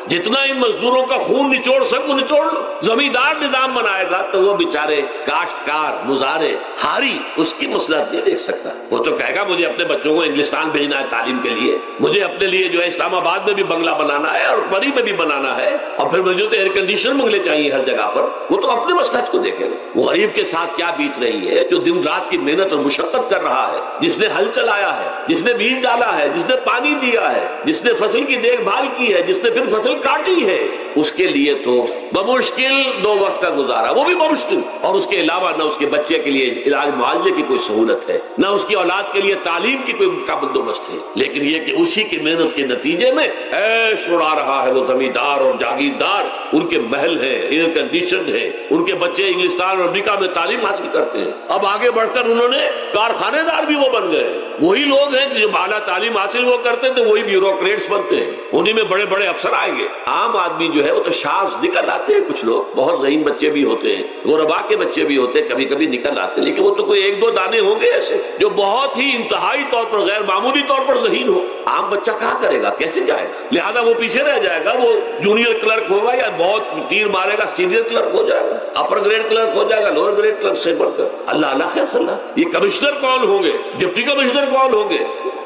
جتنا ان مزدوروں کا خون نچوڑ سکو نچوڑ لو۔ زمیندار نظام بنائے گا تو وہ بیچارے کاشتکار، مزارے، ہاری، اس کی مصلحت نہیں دیکھ سکتا، وہ تو کہے گا مجھے اپنے بچوں کو انگلستان بھیجنا ہے تعلیم کے لیے، مجھے اپنے لیے جو ہے اسلام آباد میں بھی بنگلہ بنانا ہے اور مری میں بھی بنانا ہے، اور پھر مجھے تو ایئر کنڈیشن بنگلے چاہیے ہر جگہ پر، وہ تو اپنی مصلحت کو دیکھے گا۔ وہ غریب کے ساتھ کیا بیت رہی ہے جو دن رات کی محنت اور مشقت کر رہا ہے، جس نے ہل چلایا ہے، جس نے بیج ڈالا ہے، جس نے پانی دیا ہے، جس نے فصل کی دیکھ بھال کی ہے، جس نے پھر فصل کاٹی ہے، اس کے لیے تو بمشکل 2 وقت کا گزارا، وہ بھی بمشکل، اور اس کے علاوہ نہ اس کے بچے کے لیے علاج معالجے کی کوئی سہولت ہے، نہ اس کی اولاد کے لیے تعلیم کی کوئی کا بندوبست ہے، لیکن یہ کہ اسی کی محنت کے نتیجے میں عیش اڑا رہا ہے وہ زمیندار اور جاگیردار، ان کے محل ہیں، ایئر کنڈیشن ہے، ان کے بچے انگلستان اور امریکہ میں تعلیم حاصل کرتے ہیں، اب آگے بڑھ کر انہوں نے کارخانے دار بھی وہ بن گئے، وہی لوگ ہیں جو اعلیٰ تعلیم حاصل وہ کرتے تھے وہی بیوروکریٹس بنتے ہیں، انہی میں بڑے بڑے افسر آئیں گے۔ عام آدمی جو ہے وہ تو شاذ نکل آتے ہیں، کچھ لوگ بہت ذہین بچے بھی ہوتے ہیں، غربا کے بچے بھی ہوتے ہیں، کبھی کبھی نکل آتے ہیں، لیکن وہ تو کوئی 1-2 دانے ہوں گے ایسے جو بہت ہی انتہائی طور پر غیر معمولی طور پر ذہین ہو۔ عام بچہ کہاں کرے گا، کیسے جائے گا؟ لہذا وہ پیچھے رہ جائے گا، وہ جونیئر کلرک ہوگا یا بہت تیر مارے گا سینئر کلرک ہو جائے گا، اپر گریڈ کلرک کلرک ہو جائے گا لوور گریڈ کلرک سے بڑھ کر. اللہ اللہ خیر صلی اللہ. یہ کمشنر کون ہوں گے؟ ڈپٹی کمشنر کون ہوں گے؟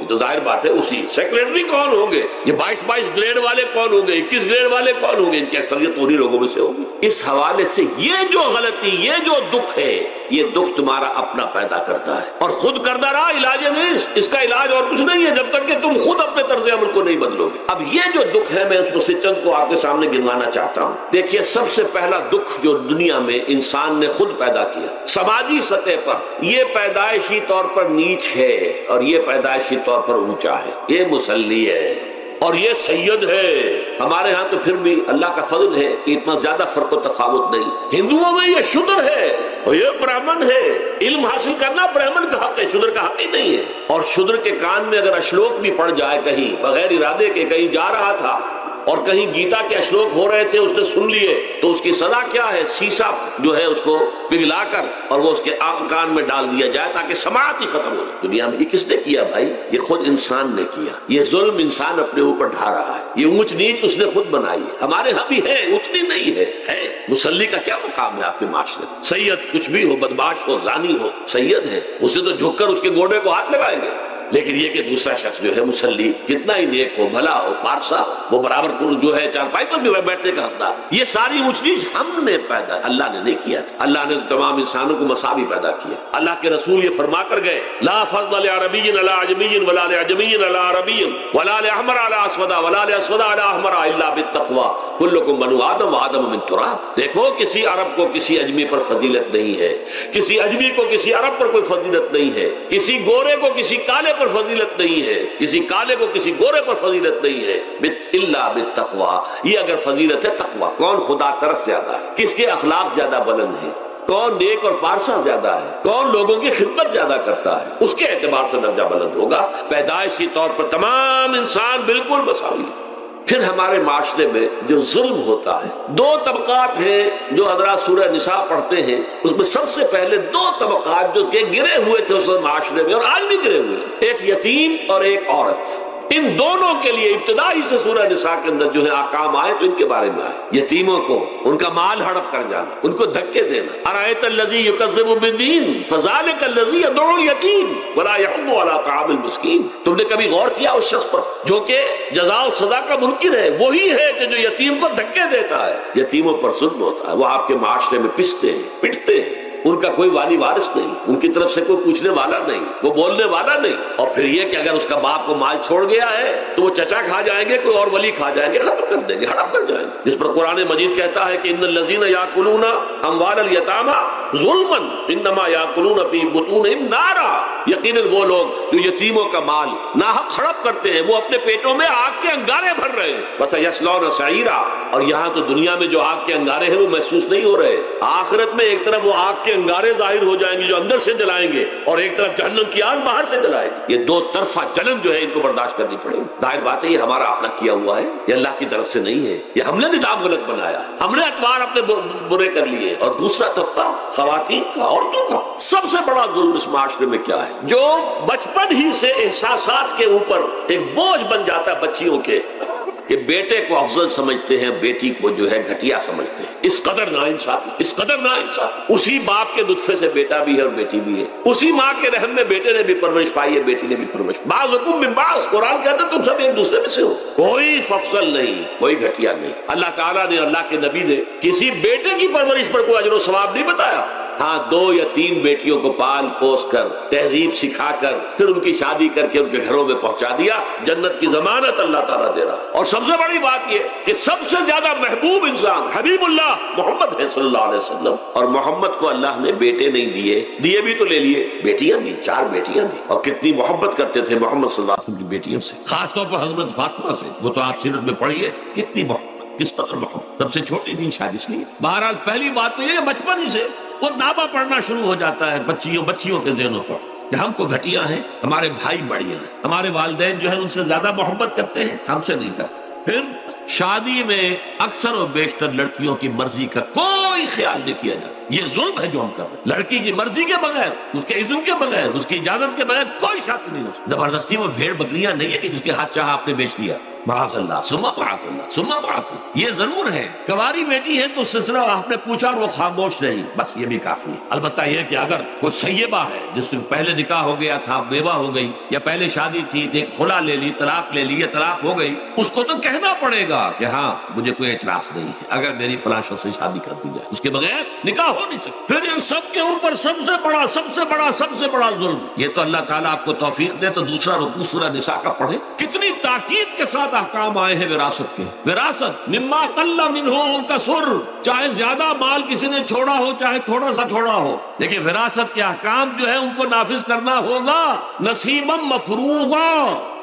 یہ تو ظاہر بات ہے اسی. سیکریٹری کون ہوں گے؟ یہ 22 گریڈ والے کون ہوں گے؟ 21 گریڈ والے کون ہوں گے؟ ان کی اکثریت انہی لوگوں میں سے ہوگی. اس حوالے سے یہ جو غلطی، یہ جو دکھ ہے، یہ دکھ تمہارا اپنا پیدا کرتا ہے اور خود کردہ رہا علاج نہیں. اس کا علاج اور کچھ نہیں ہے جب تک کہ تم خود اپنے طرز عمل کو نہیں بدلو گے. اب یہ جو دکھ ہے میں اس میں سے چند کو آپ کے سامنے گنوانا چاہتا ہوں. دیکھیے سب سے پہلا دکھ جو دنیا میں انسان نے خود پیدا کیا سماجی سطح پر، یہ پیدائشی طور پر نیچ ہے اور یہ پیدائشی طور پر اونچا ہے. یہ مسلی ہے اور یہ سید ہے. ہمارے ہاں تو پھر بھی اللہ کا فضل ہے کہ اتنا زیادہ فرق و تفاوت نہیں. ہندوؤں میں یہ شودر ہے اور یہ برہمن ہے. علم حاصل کرنا برہمن کا حق ہے، شودر کا حق ہی نہیں ہے. اور شودر کے کان میں اگر اشلوک بھی پڑ جائے کہیں بغیر ارادے کے، کہیں جا رہا تھا اور کہیں گیتا کے اشلوک ہو رہے تھے اس نے سن لیے، تو اس کی سزا کیا ہے؟ سیسا جو ہے اس کو پگھلا کر اور وہ اس کے کان میں ڈال دیا جائے تاکہ سماعت ہی ختم ہو جائے. دنیا میں یہ کس نے کیا بھائی؟ یہ خود انسان نے کیا. یہ ظلم انسان اپنے اوپر ڈھا رہا ہے. یہ اونچ نیچ اس نے خود بنائی ہے. ہمارے ہاں بھی ہے، اتنی نہیں ہے. مسلی کا کیا مقام ہے آپ کے معاشرے میں؟ سید کچھ بھی ہو، بدماش ہو، زانی ہو، سید ہے. اسے تو جھک کر اس کے گوڑے کو ہاتھ لگائیں گے. لیکن یہ کہ دوسرا شخص جو ہے مسلی، کتنا ہی نیک ہو، بھلا ہو، پارسا ہو، وہ برابر جو ہے چارپائی پر بھی بیٹھنے کا حقدار. یہ ساری اونچ نیچ ہم نے پیدا، اللہ نے نہیں کیا تھا. اللہ نے تمام انسانوں کو مساوی پیدا کیا. اللہ کے رسول یہ فرما کر گئے لا فضل لعربی علی عجمی ولا لعجمی علی عربی ولا لاحمر علی اسود ولا لاسود علی احمر الا بالتقوی کلکم بنو آدم وآدم من تراب. دیکھو کسی عرب کو کسی اجمی پر فضیلت نہیں ہے، کسی اجمی کو کسی عرب پر کوئی فضیلت نہیں ہے، کسی گورے کو کسی کالے پر فضیلت نہیں ہے، کسی کالے کو کسی گورے پر فضیلت نہیں ہے. الا بالتقوی. یہ اگر فضیلت ہے تقوی. کون خدا ترس زیادہ ہے؟ کس کے اخلاق زیادہ بلند ہیں؟ کون نیک اور پارسا زیادہ ہے؟ کون لوگوں کی خدمت زیادہ کرتا ہے؟ اس کے اعتبار سے درجہ بلند ہوگا. پیدائشی طور پر تمام انسان بالکل مساوی. پھر ہمارے معاشرے میں جو ظلم ہوتا ہے، دو طبقات ہیں جو حضرات سورہ نساء پڑھتے ہیں. اس میں سب سے پہلے دو طبقات جو کہ گرے ہوئے تھے اس معاشرے میں اور آج بھی گرے ہوئے، ایک یتیم اور ایک عورت. ان دونوں کے لیے ابتدائی سے سورہ نساء کے اندر جو ہے احکام آئے تو ان کے بارے میں آئے. یتیموں کو ان کا مال ہڑپ کر جانا، ان کو دھکے دینا. ارأیت الذی یکذب بالدین فذلک الذی یدعو الیتیم ولا یحض علی طعام المسکین. تم نے کبھی غور کیا اس شخص پر جو کہ جزا و سزا کا منکر ہے؟ وہی ہے کہ جو یتیم کو دھکے دیتا ہے. یتیموں پر ظلم ہوتا ہے. وہ آپ کے معاشرے میں پستے ہیں، پٹتے ہیں. ان کا کوئی والی وارث نہیں، ان کی طرف سے کوئی پوچھنے والا نہیں، کوئی بولنے والا نہیں. اور پھر یہ کہ اگر اس کا باپ کو مال چھوڑ گیا ہے تو وہ چچا کھا جائیں گے، کوئی اور ولی کھا جائیں گے، ختم کر دیں گے، ہڑپ کر جائیں گے. جس پر قرآن مجید کہتا ہے کہ ان الذین یاکلون اموال الیتامی ظلما انما یاکلون فی بطونہم نارا. یقیناً وہ لوگ جو یتیموں کا مال ناحق ہڑپ کرتے ہیں وہ اپنے پیٹوں میں آگ کے انگارے بھر رہے ہیں. بس یصلون سعیرا. اور یہاں تو دنیا میں جو آگ کے انگارے ہیں وہ محسوس نہیں ہو رہے. آخرت میں ایک طرف وہ آگ کے انگارے ظاہر ہو جائیں گے جو اندر سے جلائیں گے اور ایک طرف جہنم کی آگ باہر سے جلائے گی. یہ دو طرفہ جلن جو ہے ان کو برداشت کرنی پڑے گی. ظاہر بات ہے یہ ہمارا اپنا کیا ہوا ہے، یہ اللہ کی طرف سے نہیں ہے. یہ ہم نے نظام غلط بنایا، ہم نے اطوار اپنے برے کر لیے. اور دوسرا طبقہ خواتین کا، عورتوں کا. سب سے بڑا ظلم اس معاشرے میں کیا ہے؟ جو بچپن ہی سے احساسات کے اوپر ایک بوجھ بن جاتا ہے بچیوں کے کہ بیٹے کو افضل سمجھتے ہیں، بیٹی کو جو ہے گھٹیا سمجھتے ہیں. اس قدر ناانصافی، اس قدر ناانصافی. اسی باپ کے نطفے سے بیٹا بھی ہے اور بیٹی بھی ہے. اسی ماں کے رحم میں بیٹے نے بھی پرورش پائی ہے، بیٹی نے بھی پرورش. بعضکم من بعض. قرآن کہتا ہے تم سب ایک دوسرے میں سے ہو. کوئی افضل نہیں، کوئی گھٹیا نہیں. اللہ تعالیٰ نے، اللہ کے نبی نے کسی بیٹے کی پرورش پر کوئی اجر و ثواب نہیں بتایا. ہاں 2 یا 3 بیٹیوں کو پال پوس کر، تہذیب سکھا کر، پھر ان کی شادی کر کے ان کے گھروں میں پہنچا دیا. جنت کی ضمانت اللہ تعالیٰ دے رہا ہے. اور سب سے بڑی بات یہ کہ سب سے زیادہ محبوب انسان حبیب اللہ محمد ہے صلی اللہ علیہ وسلم. اور محمد کو اللہ نے بیٹے نہیں دیے بھی تو لے لیے، بیٹیاں دی، 4 بیٹیاں دی. اور کتنی محبت کرتے تھے محمد صلی اللہ علیہ وسلم کی بیٹیوں سے، خاص طور پر حضرت فاطمہ سے. وہ تو آپ سیرت میں پڑھیے کتنی محبت، کس قدر محبت. سب سے چھوٹی تھی شاید اس لیے. بہرحال پہلی بات تو یہ بچپن ہی سے وہ دعویٰ پڑھنا شروع ہو جاتا ہے بچیوں کے ذہنوں پر کہ ہم کو گھٹیا ہیں، ہمارے بھائی بڑھیا ہیں، ہمارے والدین جو ہے ان سے زیادہ محبت کرتے ہیں، ہم سے نہیں کرتے. پھر شادی میں اکثر و بیشتر لڑکیوں کی مرضی کا کوئی خیال نہیں کیا جاتا. یہ ظلم ہے جو ہم کر رہے ہیں. لڑکی کی مرضی کے بغیر، اس کے اذن کے بغیر، اس کی اجازت کے بغیر کوئی شادی نہیں ہو سکتی. زبردستی وہ بھیڑ بکریاں نہیں ہے کہ جس کے ہاتھ چاہا آپ نے بیچ دیا. معاذ اللہ ثم معاذ اللہ ثم معاذ اللہ. یہ ضرور ہے کنواری بیٹی ہے تو سلسلہ آپ نے پوچھا اور وہ خاموش رہی، بس یہ بھی کافی ہے. البتہ یہ کہ اگر کوئی سیبہ ہے جس سے پہلے نکاح ہو گیا تھا، بیوہ ہو گئی، یا پہلے شادی تھی ایک خلا لے لی، طلاق لے لی یا طلاق ہو گئی، اس کو تو کہنا پڑے گا کہ ہاں مجھے کوئی اعتراض نہیں ہے اگر میری فلاں شخص سے شادی کر دی جائے. اس کے بغیر نکاح ہو نہیں سکتا. پھر ان سب کے اوپر سب سے بڑا ظلم، یہ تو اللہ تعالیٰ آپ کو توفیق دے تو دوسرا رکوع سورہ نساء کا پڑھے. کتنی تاکید کے ساتھ احکام آئے ہیں وراثت کے. وراثت مما قل منہ او کثر، چاہے زیادہ مال کسی نے چھوڑا ہو چاہے تھوڑا سا چھوڑا ہو، لیکن وراثت کے احکام جو ہے ان کو نافذ کرنا ہوگا. نصیبا مفروضا،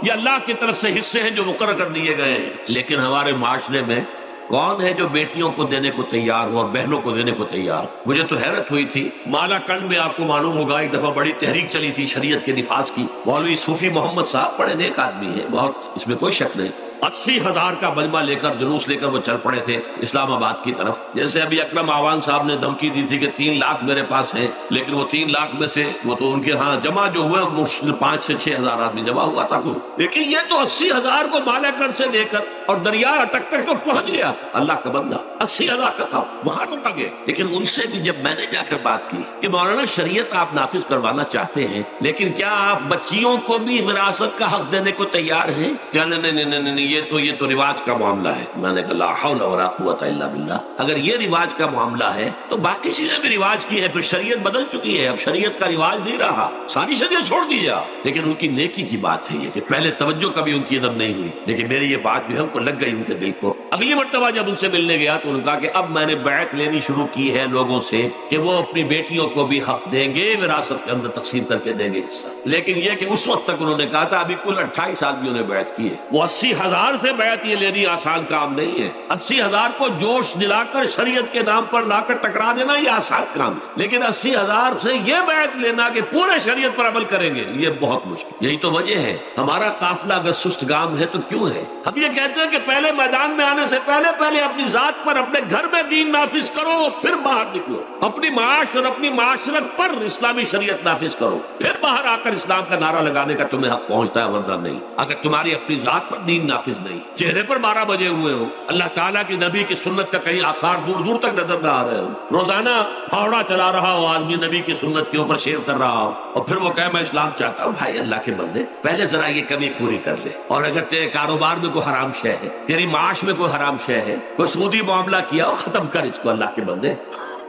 یہ اللہ کی طرف سے حصے ہیں جو مقرر کر دیے گئے ہیں. لیکن ہمارے معاشرے میں کون ہے جو بیٹیوں کو دینے کو تیار ہو اور بہنوں کو دینے کو تیار؟ مجھے تو حیرت ہوئی تھی. مالا کنڈ میں آپ کو معلوم ہوگا ایک دفعہ بڑی تحریک چلی تھی شریعت کے نفاذ کی. مولوی صوفی محمد صاحب بڑے نیک آدمی ہیں، بہت، اس میں کوئی شک نہیں. 80,000 کا مجمع لے کر، جلوس لے کر وہ چل پڑے تھے اسلام آباد کی طرف. جیسے ابھی اکرم آوان صاحب نے دھمکی دی تھی کہ 3 لاکھ میرے پاس ہیں، لیکن وہ 3 لاکھ میں سے وہ تو ان کے ہاں جمع جو ہوئے مشکل 5 سے 6 ہزار آدمی جمع ہوا تھا کوئی. لیکن یہ تو 80,000 کو مالاکنڈ سے لے کر اور دریا اٹک تک تو پہنچ گیا تھا. اللہ کا بندہ 80,000 کا تھا، وہاں تو لگے. لیکن ان سے بھی جب میں نے جا کر بات کی کہ مولانا شریعت آپ نافذ کروانا چاہتے ہیں، لیکن کیا آپ بچیوں کو بھی وراثت کا حق دینے کو تیار ہیں؟ کیا نہیں، یہ تو رواج کا معاملہ ہے. میں نے کہا لا حول ولا قوت الا باللہ. اگر یہ رواج کا معاملہ ہے تو باقی چیزیں بھی رواج کی ہے. پھر شریعت بدل چکی ہے، اب شریعت کا رواج نہیں رہا، ساری شریعت چھوڑ دی جا. لیکن ان کی نیکی کی بات ہے یہ کہ پہلے توجہ کبھی ان کی ادب نہیں ہوئی، لیکن میری یہ بات جو ہے ان کو لگ گئی ان کے دل کو. اگلی مرتبہ جب ان سے ملنے گیا تو انہوں نے کہا کہ اب میں نے بیعت لینی شروع کی ہے لوگوں سے کہ وہ اپنی بیٹیوں کو بھی حق دیں گے، وراثت کے اندر تقسیم کر کے دیں گے حصہ. لیکن یہ کہ اس وقت تک انہوں نے کہا تھا ابھی کل 28 آدمیوں نے بیعت کی ہے. وہ 80,000 سے بیعت یہ لینی آسان کام نہیں ہے. 80,000 کو جوش دلا کر شریعت کے نام پر لا کر ٹکرا دینا یہ آسان کام ہے، لیکن 80,000 سے یہ بیعت لینا کہ پورے شریعت پر عمل کریں گے یہ بہت مشکل. یہی تو وجہ ہے ہمارا قافلہ اگر سست گام ہے تو کیوں ہے. ہم یہ کہتے ہیں کہ پہلے میدان میں آنے سے پہلے اپنی ذات پر، اپنے گھر میں دین نافذ کرو، پھر باہر نکلو. اپنی معاش اور اپنی معاشرت پر اسلامی شریعت نافذ کرو، پھر باہر آ کر اسلام کا نعرہ لگانے کا تمہیں حق پہنچتا ہے، ورنہ نہیں. اگر تمہاری اپنی ذات پر دین نافذ نہیں، چہرے پر 12 بجے ہوئے ہو، اللہ تعالیٰ کی نبی کی سنت کا کہیں آثار دور دور تک نظر نہ آ رہے ہو، روزانہ پھاوڑا چلا رہا ہو آدمی نبی کی سنت کے اوپر شیئر کر رہا ہو، اور پھر وہ کہے میں اسلام چاہتا ہوں. بھائی اللہ کے بندے پہلے ذرا یہ کمی پوری کر لے. اور اگر تیرے کاروبار میں کوئی حرام شے ہے، تیری معاش میں کوئی حرام شے ہے، کوئی سودی معاملہ کیا ہو، ختم کر اس کو. اللہ کے بندے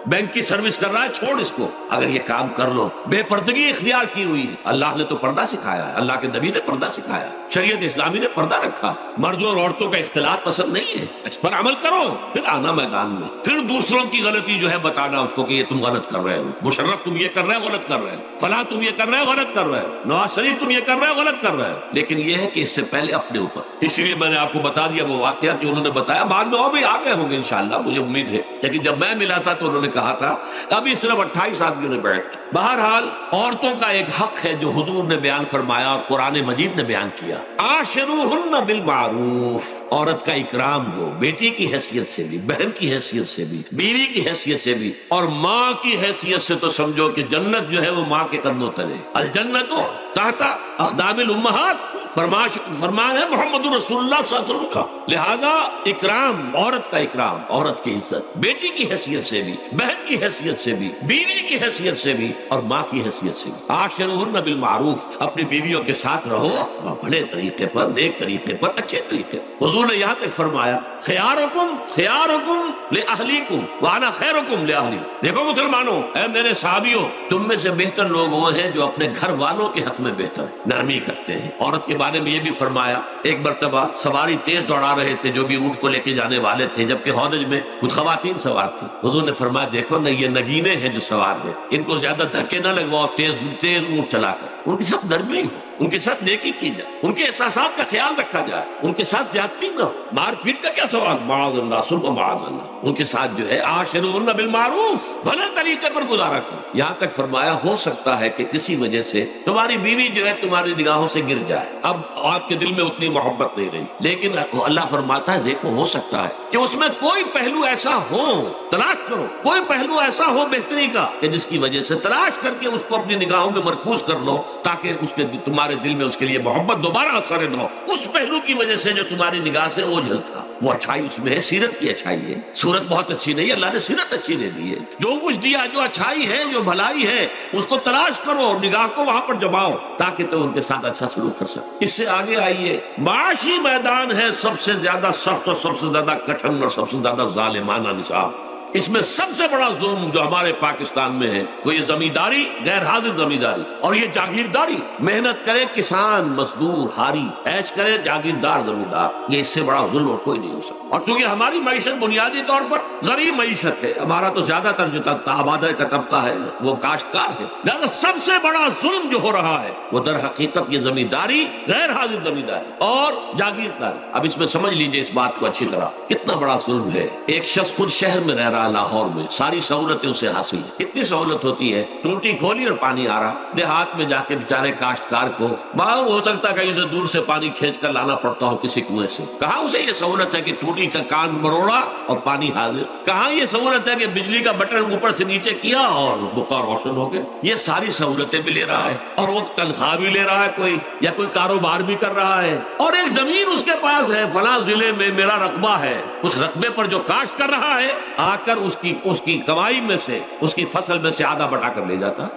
بینک کی سروس کر رہا ہے، چھوڑ اس کو. اگر یہ کام کر لو، بے پردگی اختیار کی ہوئی ہے. اللہ نے تو پردہ سکھایا ہے، اللہ کے نبی نے پردہ سکھایا، شریعت اسلامی نے پردہ رکھا. مردوں اور عورتوں کا اختلاط پسند نہیں ہے، اس پر عمل کرو، پھر آنا میدان میں، پھر دوسروں کی غلطی جو ہے بتانا اس کو کہ یہ تم غلط کر رہے ہو، مشرف تم یہ کر رہے ہو غلط کر رہے ہو، فلاں تم یہ کر رہے ہو غلط کر رہے ہو، نواز شریف تم یہ کر رہے ہو غلط کر رہے ہو. لیکن یہ ہے کہ اس سے پہلے اپنے اوپر. اسی لیے میں نے آپ کو بتا دیا وہ واقعہ کہ انہوں نے بتایا، بعد میں اور بھی آگے ہوں گے انشاءاللہ، مجھے امید ہے. لیکن جب میں ملا تھا تو انہوں نے کہا تھا ابھی صرف 28 آدمیوں نے بیعت کی. بہرحال عورتوں کا ایک حق ہے جو حضور نے بیان فرمایا اور قرآن مجید نے بیان کیا. عاشروہن بالمعروف، عورت کا اکرام ہو، بیٹی کی حیثیت سے بھی، بہن کی حیثیت سے بھی، بیوی کی حیثیت سے بھی، اور ماں کی حیثیت سے. تو سمجھو کہ جنت جو ہے وہ ماں کے قدموں تلے. الجنت تحت اقدام الامہات، فرمان ہے محمد رسول اللہ صلی اللہ علیہ وسلم کا. لہذا اکرام، عورت کا اکرام، عورت کی عزت، بیٹی کی حیثیت سے بھی، بہن کی حیثیت سے بھی، بیوی کی حیثیت سے بھی، اور ماں کی حیثیت سے بھی. عاشروہن بالمعروف، اپنی بیویوں کے ساتھ رہو بڑے طریقے پر، نیک طریقے پر، اچھے طریقے پر. حضور نے یہاں تک فرمایا خیارکم لأہلیکم وانا خیرکم لأہلی. دیکھو مسلمانوں، اے میرے صحابیوں، تم میں سے بہتر لوگ وہ ہیں جو اپنے گھر والوں کے حق میں بہتر ہیں، نرمی کرتے ہیں. عورت کے بارے میں یہ بھی فرمایا، ایک مرتبہ سواری تیز دوڑا رہے تھے جو بھی اونٹ کو لے کے جانے والے تھے، جبکہ ہودج میں کچھ خواتین سوار تھی. حضور نے فرمایا دیکھو نا، یہ نگینے ہیں جو سوار ہیں، ان کو زیادہ دھکے نہ لگواؤ تیز اونٹ چلا کر. ان کے ساتھ نرمی ہو، ان کے ساتھ نیکی کی جائے، ان کے احساسات کا خیال رکھا جائے، ان کے ساتھ زیادتی نہ ہو. مار پیٹ کا کیا سوال، معاذ اللہ ثم معاذ اللہ. ان کے ساتھ جو ہے عاشروہن بالمعروف، بھلے طریقے پر گزارا کرو. یہاں تک فرمایا ہو سکتا ہے کہ کسی وجہ سے تمہاری بیوی جو ہے تمہاری نگاہوں سے گر جائے. اب آپ کے دل میں اتنی محبت نہیں رہی. لیکن اللہ فرماتا ہے دیکھو ہو سکتا ہے کہ اس میں کوئی پہلو ایسا ہو، تلاش کرو کوئی پہلو ایسا ہو بہتری کا کہ جس کی وجہ سے تلاش کر کے اس کو اپنی نگاہوں میں مرکوز کر لو، تاکہ اس کے تمہارے دل میں اس کے لیے محبت دوبارہ اثر نہ ہو. اس پہلو کی وجہ سے جو تمہاری نگاہ سے اوجھل تھا، وہ اچھائی اس میں ہے، سیرت کی اچھائی ہے. صورت بہت اچھی نہیں ہے، اللہ نے سیرت اچھی دے دی ہے. جو کچھ دیا، جو اچھائی ہے، جو بھلائی ہے، اس کو تلاش کرو اور نگاہ کو وہاں پر جماؤ تاکہ تم ان کے ساتھ اچھا سلوک کر سکو. اس سے آگے آئیے، معاشی میدان ہے سب سے زیادہ سخت اور سب سے زیادہ کٹھن اور سب سے زیادہ ظالمانہ نظام. اس میں سب سے بڑا ظلم جو ہمارے پاکستان میں ہے وہ یہ زمینداری، غیر حاضر زمینداری اور یہ جاگیرداری. محنت کرے کسان مزدور ہاری، عیش کرے جاگیردار زمیندار. یہ اس سے بڑا ظلم اور کوئی نہیں ہو سکتا. اور چونکہ ہماری معیشت بنیادی طور پر زرعی معیشت ہے، ہمارا تو زیادہ تر جو آبادی کا طبقہ ہے وہ کاشتکار ہے، لہٰذا سب سے بڑا ظلم جو ہو رہا ہے وہ در حقیقت یہ زمینداری، غیر حاضر زمینداری اور جاگیرداری. اب اس میں سمجھ لیجئے اس بات کو اچھی طرح، کتنا بڑا ظلم ہے. ایک شخص خود شہر میں رہ رہا، لاہور میں، ساری سہولتیں اسے حاصل ہیں. کتنی سہولت ہوتی ہے، ٹوٹی کھولی اور پانی آ رہا. دیہات میں جا کے بیچارے کاشتکار کو معلوم ہو سکتا ہے کہیں سے دور سے پانی کھینچ کر لانا پڑتا ہو کسی کنویں سے. کہاں اسے یہ سہولت ہے کہ ٹوٹی کا کان مروڑا اور پانی حاضر؟ کہاں یہ سہولت ہے کہ بجلی کا بٹن اوپر سے نیچے کیا اور بکا روشن ہو گیا؟ یہ ساری سہولتیں بھی لے رہا ہے اور وہ تنخواہ بھی لے رہا ہے کوئی، یا کوئی کاروبار بھی کر رہا ہے، اور ایک زمین اس کے پاس ہے، فلاں ضلع میں میرا رقبہ ہے. اس رقبے پر جو کاشت کر رہا ہے آ کر اس کی کمائی میں سے، اس کی فصل میں سے آدھا بٹا کر لے جاتا.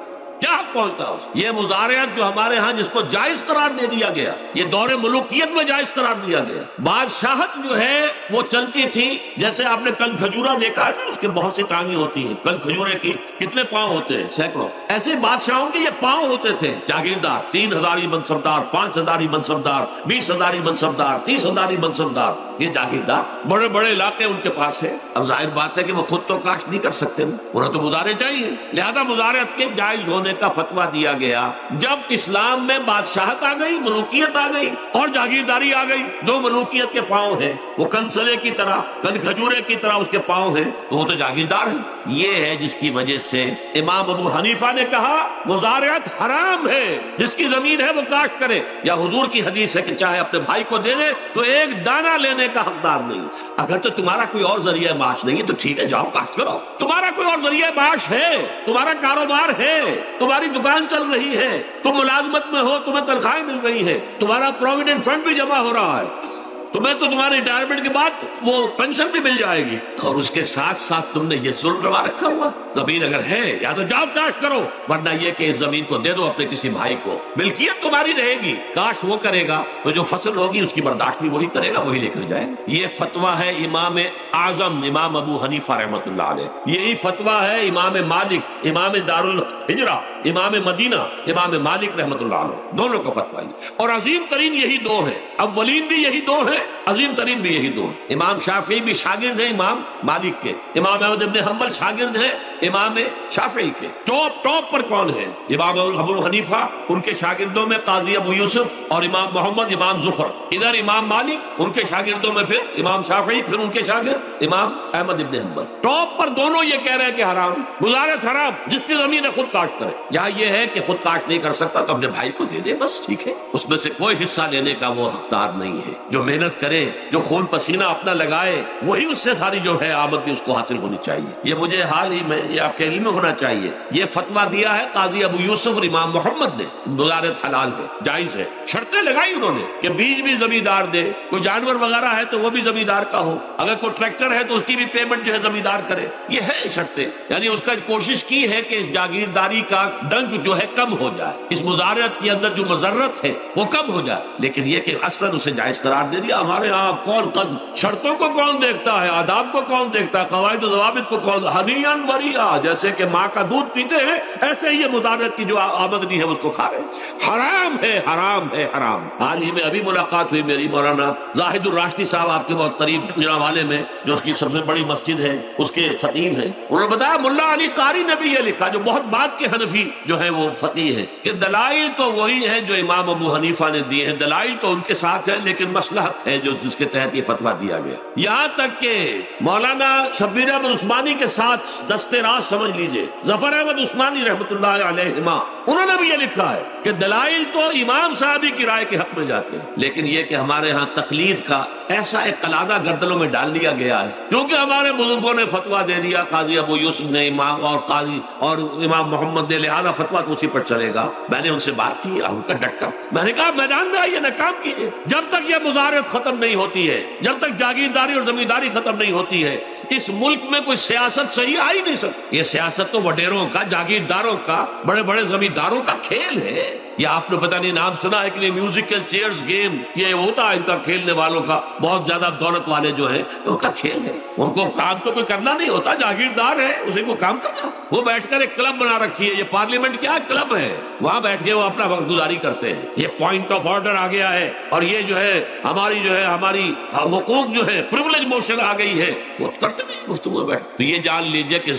کیا پہنچتا ہے؟ یہ مزارعت جو ہمارے ہاں جس کو جائز قرار دے دیا گیا، یہ دور ملوکیت میں جائز قرار دیا گیا. بادشاہت جو ہے وہ چلتی تھی، جیسے آپ نے کل کھجورا دیکھا ہے نا، اس کے بہت سی ٹانگیں ہوتی ہیں. کل کھجورے کی کتنے پاؤں ہوتے ہیں؟ سینکڑوں. ایسے بادشاہوں کے یہ پاؤں ہوتے تھے. جاگیردار 3000 منصبدار، 5000 منصبدار، 20000 منصبدار، 30000 منصبدار، یہ جاگیردار بڑے بڑے علاقے ان کے پاس ہے. اب ظاہر بات ہے کہ وہ خود تو کاشت نہیں کر سکتے، انہیں تو مزارع چاہیے، لہذا مزارعت کے جائز ہونے کا فتویٰ دیا گیا. جب اسلام میں بادشاہت آ گئی، ملوکیت آ گئی اور جاگیرداری آ گئی، جو ملوکیت کے پاؤں ہیں وہ کنسلے کی طرح، کن کھجورے کی طرح اس کے پاؤں ہیں، تو وہ تو جاگیردار ہے. یہ ہے جس کی وجہ سے امام ابو حنیفہ نے کہا مزارعت حرام ہے، جس کی زمین ہے وہ کاشت کرے. یا حضور کی حدیث ہے کہ چاہے اپنے بھائی کو دے دے تو ایک دانہ لینے کا حقدار نہیں. اگر تو تمہارا کوئی اور ذریعہ معاش نہیں ہے تو ٹھیک ہے، جاؤ کاشت کرو. تمہارا کوئی اور ذریعہ معاش ہے، تمہارا کاروبار ہے، تمہاری دکان چل رہی ہے، تم ملازمت میں ہو، تمہیں تنخواہیں مل رہی ہے، تمہارا پروویڈنٹ فنڈ بھی جمع ہو رہا ہے، تمہیں تو تمہارے ریٹائرمنٹ کے بعد وہ پینشن بھی مل جائے گی، اور اس کے ساتھ ساتھ تم نے یہ ظلم روا رکھا ہوا. زمین اگر ہے یا تو جاؤ کاشت کرو، ورنہ یہ کہ اس زمین کو دے دو اپنے کسی بھائی کو. ملکیت تمہاری رہے گی، کاشت وہ کرے گا تو جو فصل ہوگی اس کی برداشت بھی وہی کرے گا، وہی لے کر جائے گا. یہ فتویٰ ہے امام اعظم امام ابو حنیفہ رحمۃ اللہ علیہ. یہی فتویٰ ہے امام مالک، امام دار الحجرہ، امام مدینہ، امام مالک رحمۃ اللہ علیہ. دونوں کا فتویٰ ہے، اور عظیم ترین یہی دو ہیں. اولین بھی یہی دو ہیں، عظیم ترین بھی یہی دو ہیں. امام شافعی بھی شاگرد ہیں امام مالک کے، امام احمد ابن حنبل شاگرد ہیں امام شافعی کے. ٹاپ پر کون ہے؟ امام ابو حنیفہ، ان کے شاگردوں میں قاضی ابو یوسف اور امام محمد امام ظفر. ادھر امام مالک، ان کے شاگردوں میں پھر امام شافعی، پھر ان کے شاگرد امام احمد ابن حنبل. ٹاپ پر دونوں یہ کہہ رہے ہیں کہ حرام، مزارعت حرام، جس کی زمین ہے خود کاشت کرے. یہاں یہ ہے کہ خود کاشت نہیں کر سکتا تو اپنے بھائی کو دے دے، بس ٹھیک ہے. اس میں سے کوئی حصہ لینے کا وہ حقدار نہیں ہے. جو محنت کرے، جو خون پسینہ اپنا لگائے، وہی اس سے ساری جو ہے آمد بھی اس کو حاصل ہونی چاہیے. یہ مجھے حال ہی میں یہ آپ کے علم میں ہونا چاہیے، یہ فتویٰ دیا ہے قاضی ابو یوسف اور امام محمد نے. مزارعت حلال ہے، جائز ہے. شرطیں لگائی انہوں نے کہ بیج بھی زمیندار دے، کوئی جانور وغیرہ ہے تو وہ بھی زمیندار کا ہو، اگر کوئی ٹریکٹر ہے تو اس کی بھی پیمنٹ جو ہے زمیندار کرے. یہ ہے شرطیں، یعنی اس کا کوشش کی ہے کہ اس جاگیرداری کا ڈنک جو ہے کم ہو جائے، اس مزارعت کے اندر جو مضرت ہے وہ کم ہو جائے. لیکن یہ کہ اصلاً اسے جائز قرار دے دیا. ہمارے ہاں کون شرطوں کو کون دیکھتا ہے، آداب کو کون دیکھتا ہے، قواعد و ضوابط کو کون. ہنیئن وریا، جیسے کہ ماں کا دودھ پیتے ہیں ایسے ہی یہ مزارعت کی جو آمدنی ہے اس کو کھا رہے ہیں. حرام ہے، حرام ہے، حرام. حال ہی میں ابھی ملاقات ہوئی میری مولانا زاہد الراشدی صاحب، آپ کے بہت قریب گجرانوالے میں، جو اس کی سب سے بڑی مسجد ہے، اس کے خطیب ہیں. انہوں نے بتایا ملا علی قاری نے بھی یہ لکھا، جو بہت بعد کے حنفی جو ہے وہ فقیہ ہے، کہ دلائل تو وہی ہے جو امام ابو حنیفہ نے دیے ہیں، دلائل تو ان کے ساتھ ہیں، لیکن مصلحت ہے جو جس کے تحت یہ فتویٰ دیا گیا. یہاں تک کہ مولانا شبیر احمد عثمانی کے ساتھ دستے راز سمجھ لیجئے، ظفر احمد عثمانی رحمۃ اللہ علیہما انہوں نے بھی یہ لکھا ہے کہ دلائل تو امام صاحبی کی رائے کے حق میں جاتے ہیں، لیکن یہ کہ ہمارے ہاں تقلید کا ایسا ایک قلادہ گردنوں میں ڈال دیا گیا ہے، کیونکہ ہمارے بزرگوں نے فتویٰ دے دیا، قاضی ابو یوسف نے امام اور قاضی اور امام محمد نے، لہذا فتویٰ تو اسی پر چلے گا۔ میں نے ان سے بات کی اور ان کا ڈٹ کر میں نے کہا میدان میں آئیے نا، کام کیجیے، جب تک یہ مزارعت ختم نہیں ہوتی ہے، جب تک جاگیرداری اور زمینداری ختم نہیں ہوتی ہے، اس ملک میں کوئی سیاست صحیح آ ہی نہیں سکتی۔ یہ سیاست تو وڈیروں کا، جاگیرداروں کا، بڑے بڑے زمینداروں کا کھیل ہے۔ یہ آپ نے پتہ نہیں نام سنا ہے کہ نہیں، میوزیکل چیئرز گیم، یہ ہوتا ہے ان کا کھیلنے والوں کا، بہت زیادہ دولت والے جو ہیں ان کا کھیل ہے، ان کو کام تو کوئی کرنا نہیں ہوتا، جاگیردار ہے اسے کو کام کرنا، وہ بیٹھ کر ایک کلب بنا رکھی ہے، یہ پارلیمنٹ کیا کلب ہے، وہاں بیٹھ کے وہ اپنا وقت گزاری کرتے ہیں۔ یہ پوائنٹ آف آرڈر آ گیا ہے، اور یہ جو ہے ہماری حقوق جو ہے پریولیج موشن آ گئی ہے، وہ کرتے نہیں گفتگو بیٹھ۔ تو یہ جان لیجئے کہ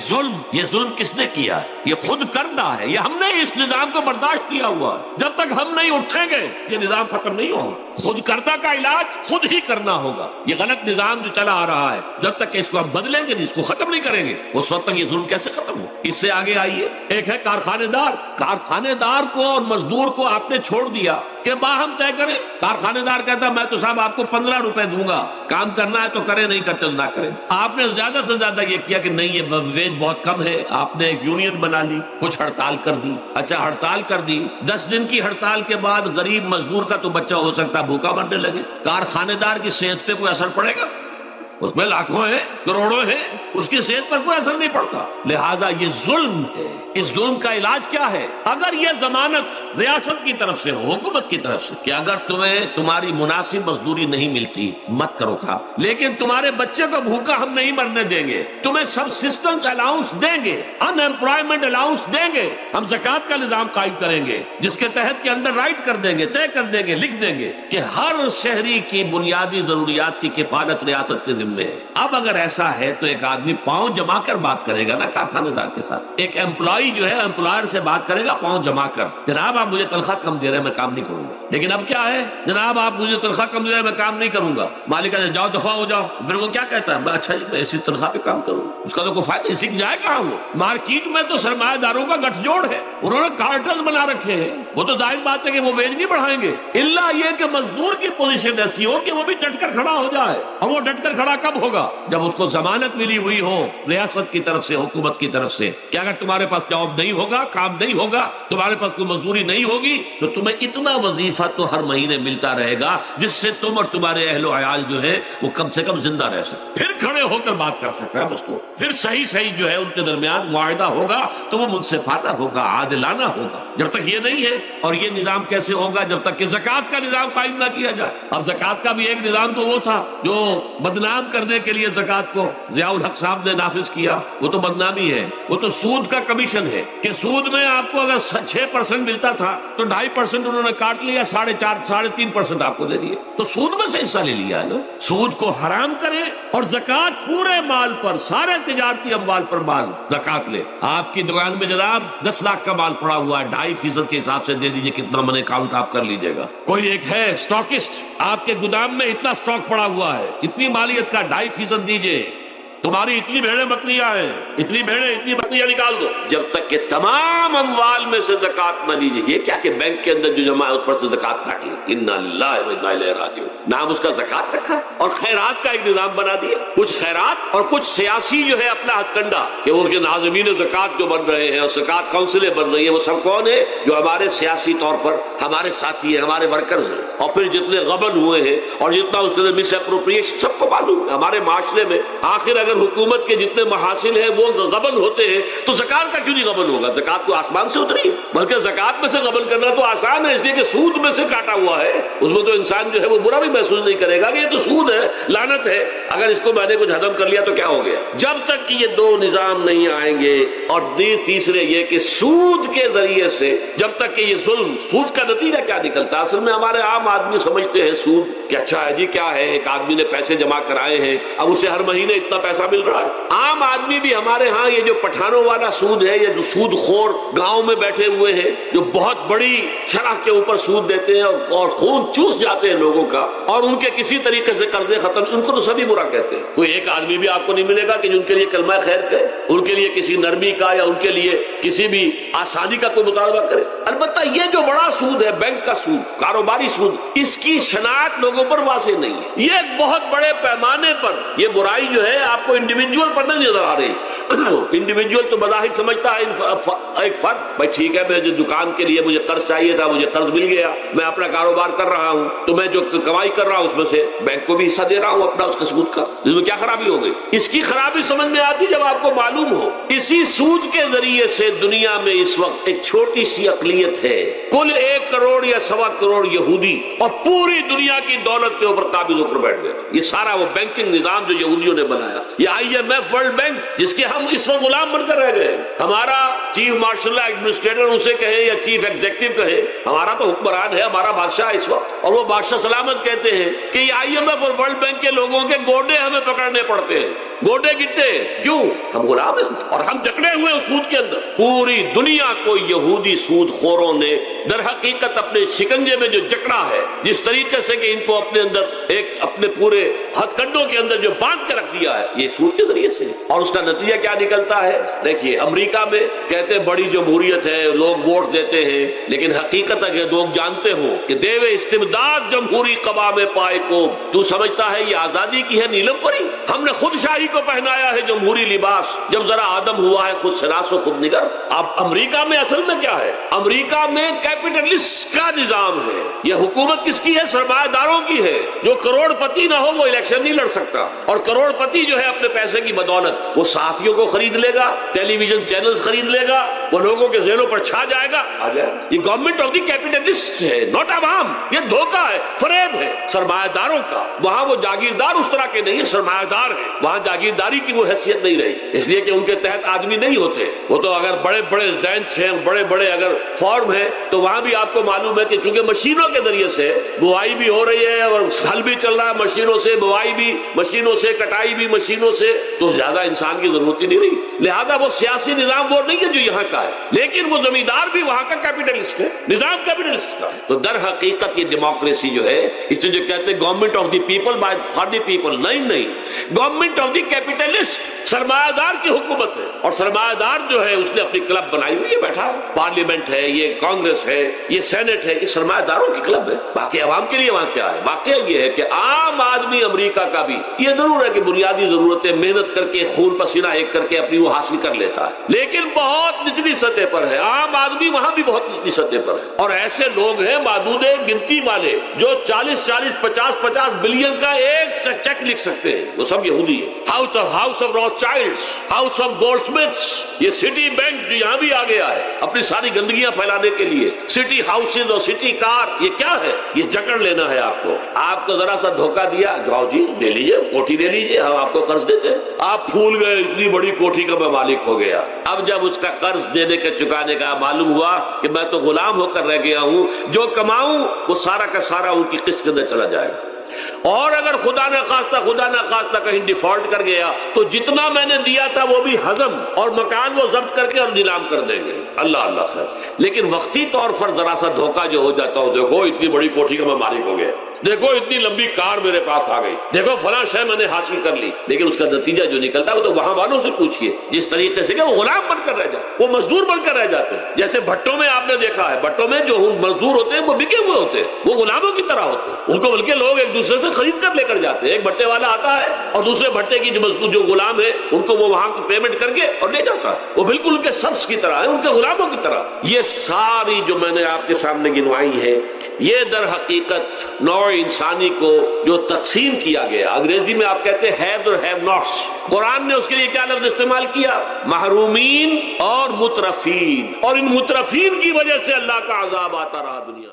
یہ ظلم کس نے کیا ہے؟ یہ خود کردہ ہے، یہ ہم نے اس نظام کو برداشت کیا ہوا ہے۔ جب تک ہم نہیں اٹھیں گے یہ نظام ختم نہیں ہوگا۔ خود کردہ کا علاج خود ہی کرنا ہوگا۔ یہ غلط نظام جو چلا آ رہا ہے، جب تک کہ اس کو ہم بدلیں گے نہیں، اس کو ختم نہیں کریں گے، اس وقت تک یہ ظلم کیسے ختم ہو؟ اس سے آگے آئیے، ایک ہے کارخانے دار کو اور مزدور کو آپ نے چھوڑ دیا کہ باہم طے کریں۔ کارخانے دار کہتا ہے میں تو صاحب آپ کو 15 روپے دوں گا، کام کرنا ہے تو کریں، نہیں کرتے تو نہ کریں۔ آپ نے زیادہ سے زیادہ یہ کیا کہ نہیں، یہ ویج بہت کم ہے، آپ نے ایک یونین بنا لی، کچھ ہڑتال کر دی۔ اچھا ہڑتال کر دی، 10 دن کی ہڑتال کے بعد غریب مزدور کا تو بچہ ہو سکتا ہے بھوکا مرنے لگے، کارخانے دار کی صحت پہ کوئی اثر پڑے گا؟ اس میں لاکھوں ہیں، کروڑوں ہیں، اس کی صحت پر کوئی اثر نہیں پڑتا۔ لہذا یہ ظلم ہے۔ اس ظلم کا علاج کیا ہے؟ اگر یہ ضمانت ریاست کی طرف سے ہو، حکومت کی طرف سے، کہ اگر تمہیں تمہاری مناسب مزدوری نہیں ملتی مت کرو کام، لیکن تمہارے بچے کو بھوکا ہم نہیں مرنے دیں گے، تمہیں سبسسٹنس الاؤنس دیں گے، ان ایمپلائمنٹ الاؤنس دیں گے، ہم زکوٰۃ کا نظام قائم کریں گے، جس کے تحت کے انڈر رائٹ کر دیں گے، طے کر دیں گے، لکھ دیں گے کہ ہر شہری کی بنیادی ضروریات کی کفالت ریاست کے ذمہ ہے۔ اب اگر ایسا ہے تو ایک آدمی پاؤں جما کر بات کرے گا نا کارخانے دار کے ساتھ، ایک امپلائی جو ہے امپلائر سے بات کرے گا پاؤں جما کر، جناب آپ مجھے تنخواہ کم دے رہے ہیں میں کام نہیں کروں گا۔ لیکن اب کیا ہے، جناب آپ مجھے تنخواہ کم دے رہے ہیں میں کام نہیں کروں گا، مالک کہتا ہے جاؤ دفعہ ہو جاؤ، پھر وہ کیا کہتا ہے، میں اچھا جی میں اسی تنخواہ پہ کام کروں، اس کا تو کوئی فائدہ، اسی کی جائے کہاں وہ؟ مارکیٹ میں تو سرمایہ داروں کا گٹھ جوڑ ہے، انہوں نے کارٹلز بنا رکھے ہیں، وہ تو ظاہر بات ہے کہ وہ ویج نہیں بڑھائیں گے، الا یہ کہ مزدور کی پوزیشن ایسی ہو کہ وہ بھی ڈٹ کر کھڑا ہو جائے۔ اور وہ ڈٹ کر کھڑا کب ہوگا؟ جب اس کو ضمانت ملی ہوئی ہو ریاست کی طرف سے، حکومت کی طرف سے، کہ اگر تمہارے پاس جاب نہیں ہوگا، کام نہیں ہوگا، تمہارے پاس کوئی مزدوری نہیں ہوگی، تو تمہیں اتنا وظیفہ تو ہر مہینے ملتا رہے گا جس سے تم اور تمہارے اہل و عیال جو ہے وہ کم سے کم زندہ رہ سکتے، پھر کھڑے ہو کر بات کر سکتے ہیں، بس تو پھر صحیح جو ہے ان کے درمیان معاہدہ ہوگا تو وہ منصفانہ ہوگا، عادلانہ ہوگا۔ جب تک یہ نہیں ہے، اور یہ نظام کیسے ہوگا جب تک کہ زکوٰۃ کا نظام قائم نہ کیا جائے۔ اب زکوٰۃ کا بھی ایک نظام تو وہ تھا جو بدنام کرنے کے لیے زکوٰۃ کو ضیاء الحق صاحب نے نافذ کیا، وہ تو بدنامی ہے، وہ تو سود کا کمیشن ہے کہ سود میں آپ کو اگر 6% ملتا تھا تو 2.5% انہوں نے کاٹ لیا، 4.5-3.5% آپ کو دے دیے، تو سود میں سے حصہ لے لیا ہے نا۔ سود کو حرام کرے اور زکوٰۃ پورے مال پر، سارے تجارتی اموال پر مال زکوٰۃ لے۔ آپ کی دکان میں جناب 10 لاکھ کا مال پڑا ہوا ہے، 2.5% کے حساب سے دے دیجئے، کتنا من اکاؤنٹ آپ کر لیجئے گا۔ کوئی ایک ہے اسٹاکسٹ، آپ کے گودام میں اتنا اسٹاک پڑا ہوا ہے، اتنی مالیت کا 2.5% دیجئے، تمہاری اتنی بھیڑیں بکریاں ہیں، اتنی بھیڑیں اتنی بکریاں نکال دو، جب تک کہ تمام اموال میں سے زکوٰۃ نہ لیجیے۔ یہ کیا کہ بینک کے اندر جو جمع ہے اس پر سے زکوٰۃ کاٹ لی، انا للہ و انا الیہ راجعون، نام اس کا زکوٰۃ رکھا، اور خیرات کا ایک نظام بنا دیا، کچھ خیرات اور کچھ سیاسی جو ہے اپنا ہتھ کنڈا، کہ ان کے ناظمین زکوٰۃ جو بن رہے ہیں اور زکوٰۃ کونسلیں بن رہی ہیں، وہ سب کون ہیں؟ جو ہمارے سیاسی طور پر ہمارے ساتھی ہیں، ہمارے ورکرز ہیں، اور پھر جتنے غبن ہوئے ہیں اور جتنا اس نے مس اپروپریشن، سب کو معلوم ہے ہمارے معاشرے میں۔ آخر اگر حکومت کے جتنے محاصل ہیں وہ غبن ہوتے ہیں تو زکوٰۃ کا کیوں نہیں غبن ہوگا؟ زکوٰۃ کو آسمان سے اتری ہے، بلکہ زکوٰۃ میں سے غبن کرنا تو آسان ہے، اس لیے کہ سود میں سے کاٹا ہوا ہے، اس میں تو انسان جو ہے وہ برا بھی محسوس نہیں کرے گا کہ یہ تو سود ہے، لعنت ہے، اگر اس کو میں نے کچھ ہضم کر لیا تو کیا ہو گیا۔ جب تک کہ یہ دو نظام نہیں آئیں گے، اور تیسرے یہ کہ سود کے ذریعے سے، جب تک کہ یہ ظلم، سود کا نتیجہ کیا نکلتا ہے؟ اصل میں ہمارے عام آدمی سمجھتے ہیں سود کہ اچھا ہے جی، کیا ہے، ایک آدمی نے پیسے جمع کرائے ہیں، اب اسے ہر مہینے اتنا پیسہ پیسہ مل رہا ہے۔ عام آدمی بھی ہمارے ہاں یہ جو پٹھانوں والا سود ہے، یہ جو سود خور گاؤں میں بیٹھے ہوئے ہیں جو بہت بڑی شرح کے اوپر سود دیتے ہیں اور خون چوس جاتے ہیں لوگوں کا، اور ان کے کسی طریقے سے قرضے ختم، ان کو تو سبھی برا کہتے ہیں۔ کوئی ایک آدمی بھی آپ کو نہیں ملے گا کہ ان کے لیے کلمہ خیر کہے، ان کے لیے کسی نرمی کا یا ان کے لیے کسی بھی آسانی کا کوئی مطالبہ کرے۔ البتہ یہ جو بڑا سود ہے، بینک کا سود، کاروباری سود، اس کی شناخت لوگوں پر واضح نہیں ہے۔ یہ ایک بہت بڑے پیمانے پر یہ برائی جو ہے آپ کو انڈیویجول پر نہیں نظر آ رہی۔ انڈیویجول تو بظاہر سمجھتا ہے ایک فرد، بھائی ٹھیک ہے میں جو دکان کے لیے مجھے قرض چاہیے تھا، مجھے قرض مل گیا، میں اپنا کاروبار کر رہا ہوں، تو میں جو کمائی کر رہا ہوں اس میں سے بینک کو بھی حصہ دے رہا ہوں اپنا اس کا سود کا۔ اس میں کیا خرابی ہو گئی؟ اس کی خرابی سمجھ میں آتی جب آپ کو معلوم ہو اسی سود کے ذریعے سے دنیا میں اس وقت ایک چھوٹی سی اقلیت ہے، کل 1 کروڑ یا 1.25 کروڑ یہودی، اور پوری دنیا کی دولت کے اوپر قابض ہو کر بیٹھ گئے۔ یہ سارا وہ بینکنگ نظام جو یہودیوں نے بنایا، یہ IMF ورلڈ بینک جس کے ہم اس وقت غلام بن کر رہ گئے۔ ہمارا چیف مارشل ایڈمنسٹریٹر اسے کہے یا چیف ایگزیکٹو کہے، ہمارا تو حکمران ہے، ہمارا بادشاہ اس وقت، اور وہ بادشاہ سلامت کہتے ہیں کہ یہ IMF اور ورلڈ بینک کے لوگوں کے گوڈے ہمیں پکڑنے پڑتے ہیں، گوڈے گٹے، کیوں؟ ہم غلام ہیں اور ہم جکڑے ہوئے ہیں سود کے اندر۔ پوری دنیا کو یہودی سود خوروں نے در حقیقت اپنے شکنجے میں جو جکڑا ہے، جس طریقے سے کہ ان کو اپنے اندر ایک اپنے پورے ہتھ کنڈوں کے اندر جو باندھ کے رکھ دیا ہے، یہ سود کے ذریعے سے۔ اور اس کا نتیجہ کیا نکلتا ہے؟ دیکھیے امریکہ میں کہتے ہیں بڑی جمہوریت ہے، لوگ ووٹ دیتے ہیں، لیکن حقیقت ہے کہ لوگ جانتے ہوں کہ دیو استبداد جمہوری قوام پائے کو، تو سمجھتا ہے یہ آزادی کی ہے نیلم پری؟ ہم نے خود شاہی کو پہنایا ہے جمہوری لباس، جب ذرا آدم ہوا ہے خود شناس و خود نگر۔ اب امریکہ میں اصل میں کیا ہے؟ امریکہ میں کیپٹلسٹ کا نظام ہے۔ یہ حکومت کس کی ہے؟ سرمایہ داروں کی ہے۔ جو کروڑ پتی نہ ہو وہ الیکشن نہیں لڑ سکتا، اور کروڑ پتی جو ہے اپنے پیسے کی بدولت وہ صحافیوں کو خرید لے گا، ٹیلی ویژن چینلز خرید لے گا، وہ لوگوں کے ذہنوں پر چھا جائے گا۔ یہ گورنمنٹ آف دی کیپٹلسٹ ہے، ناٹ عوام۔ یہ دھوکہ ہے، فریب ہے سرمایہ داروں کا۔ وہاں وہ جاگیردار اس طرح کے نہیں، سرمایہ دار ہے۔ وہاں جاگیرداری کی وہ حیثیت نہیں رہی، اس لیے کہ ان کے تحت آدمی نہیں ہوتے۔ وہ تو اگر بڑے بڑے رینچ ہیں، بڑے بڑے اگر فارم ہیں، تو وہاں بھی آپ کو معلوم ہے کہ چونکہ مشینوں کے ذریعے سے بوائی بھی ہو رہی ہے اور ہل بھی چل رہا ہے مشینوں سے، بوائی بھی مشینوں سے، کٹائی بھی مشینوں سے، تو زیادہ انسان کی ضرورت ہی نہیں رہی۔ لہذا وہ سیاسی نظام وہ نہیں ہے جو یہاں کا ہے، لیکن وہ زمیندار بھی وہاں کا کیپٹلسٹ ہے، نظام کیپٹلسٹ کا ہے۔ تو در حقیقت یہ ڈیموکریسی جو ہے، اس سے جو کہتے ہیں government of the people by for the people, نہیں، گورنمنٹ آف دی کیپٹلسٹ، سرمایہ دار کی حکومت ہے۔ اور سرمایہ دار جو ہے اس نے اپنی کلب بنائی ہوئی ہے، بیٹھا ہے، پارلیمنٹ ہے، یہ کانگریس ہے، یہ سینٹ ہے، یہ سرمایہ داروں کی کلب ہے۔ باقی عوام کے لیے وہاں کیا ہے؟ واقعہ یہ ہے کہ عام آدمی امریکہ کا بھی یہ ضرور ہے کہ بنیادی ضرورتیں محنت کر کے خون پسینہ ایک کر کے اپنی وہ حاصل کر لیتا ہے، لیکن بہت نچلی سطح پر ہے۔ عام آدمی وہاں بھی بہت نچلی سطح پر ہے، اور ایسے لوگ ہیں معدود گنتی والے جو 40-50 بلین کا ایک چیک لکھ سکتے ہیں، وہ سب یہودی ہے۔ House of Rothschilds, house of Goldsmiths, یہ سٹی بینک جو یہاں بھی آ گیا ہے اپنی ساری گندگیاں پھیلانے کے لیے، سٹی ہاؤسز اور سٹی کار، یہ کیا ہے؟ یہ جکڑ لینا ہے آپ کو۔ آپ کو ذرا سا دھوکہ دیا، جاؤ جی لے لیجیے، کوٹھی لے لیجیے، ہم آپ کو قرض دیتے ہیں۔ آپ پھول گئے، اتنی بڑی کوٹھی کا میں مالک ہو گیا۔ اب جب اس کا قرض دینے کے چکانے کا معلوم ہوا کہ میں تو غلام ہو کر رہ گیا ہوں، جو کماؤں وہ سارا کا سارا ان کی قسط کے اندر چلا جائے گا۔ اور اگر خدا نہ خواستہ کہیں ڈیفالٹ کر گیا تو جتنا میں نے دیا تھا وہ بھی ہضم، اور مکان وہ ضبط کر کے اور نیلام کر دیں گے۔ اللہ خیر۔ لیکن وقتی طور پر ذرا سا دھوکہ جو ہو جاتا ہو، دیکھو اتنی بڑی کوٹھی کا میں مالک ہو گیا، دیکھو اتنی لمبی کار میرے پاس آ گئی، دیکھو فلاں شے میں نے حاصل کر لی، لیکن اس کا نتیجہ جو نکلتا ہے وہ تو وہاں والوں سے پوچھئے، جس طریقے سے کہ وہ غلام بن کر رہ جاتے، وہ مزدور بن کر رہ جاتے ہیں۔ جیسے بھٹوں میں آپ نے دیکھا ہے، بھٹوں میں جو مزدور ہوتے ہیں وہ بکے ہوئے ہوتے ہیں، وہ غلاموں کی طرح ہوتے ہیں، ان کو بلکہ لوگ ایک دوسرے سے خرید کر لے کر جاتے ہیں۔ ایک بھٹے والا آتا ہے اور دوسرے بھٹے کی جو مزدور جو غلام ہے ان کو وہ وہاں پیمنٹ کر کے اور لے جاتا ہے، وہ بالکل ان کے سرس کی طرح ہے، ان کے غلاموں کی طرح۔ یہ ساری جو میں نے آپ کے سامنے گنوائی ہے، یہ در حقیقت نوع انسانی کو جو تقسیم کیا گیا، انگریزی میں آپ کہتے ہیں ہیو اور ہیو ناٹس، قرآن نے اس کے لیے کیا لفظ استعمال کیا؟ محرومین اور مترفین، اور ان مترفین کی وجہ سے اللہ کا عذاب آتا رہا دنیا۔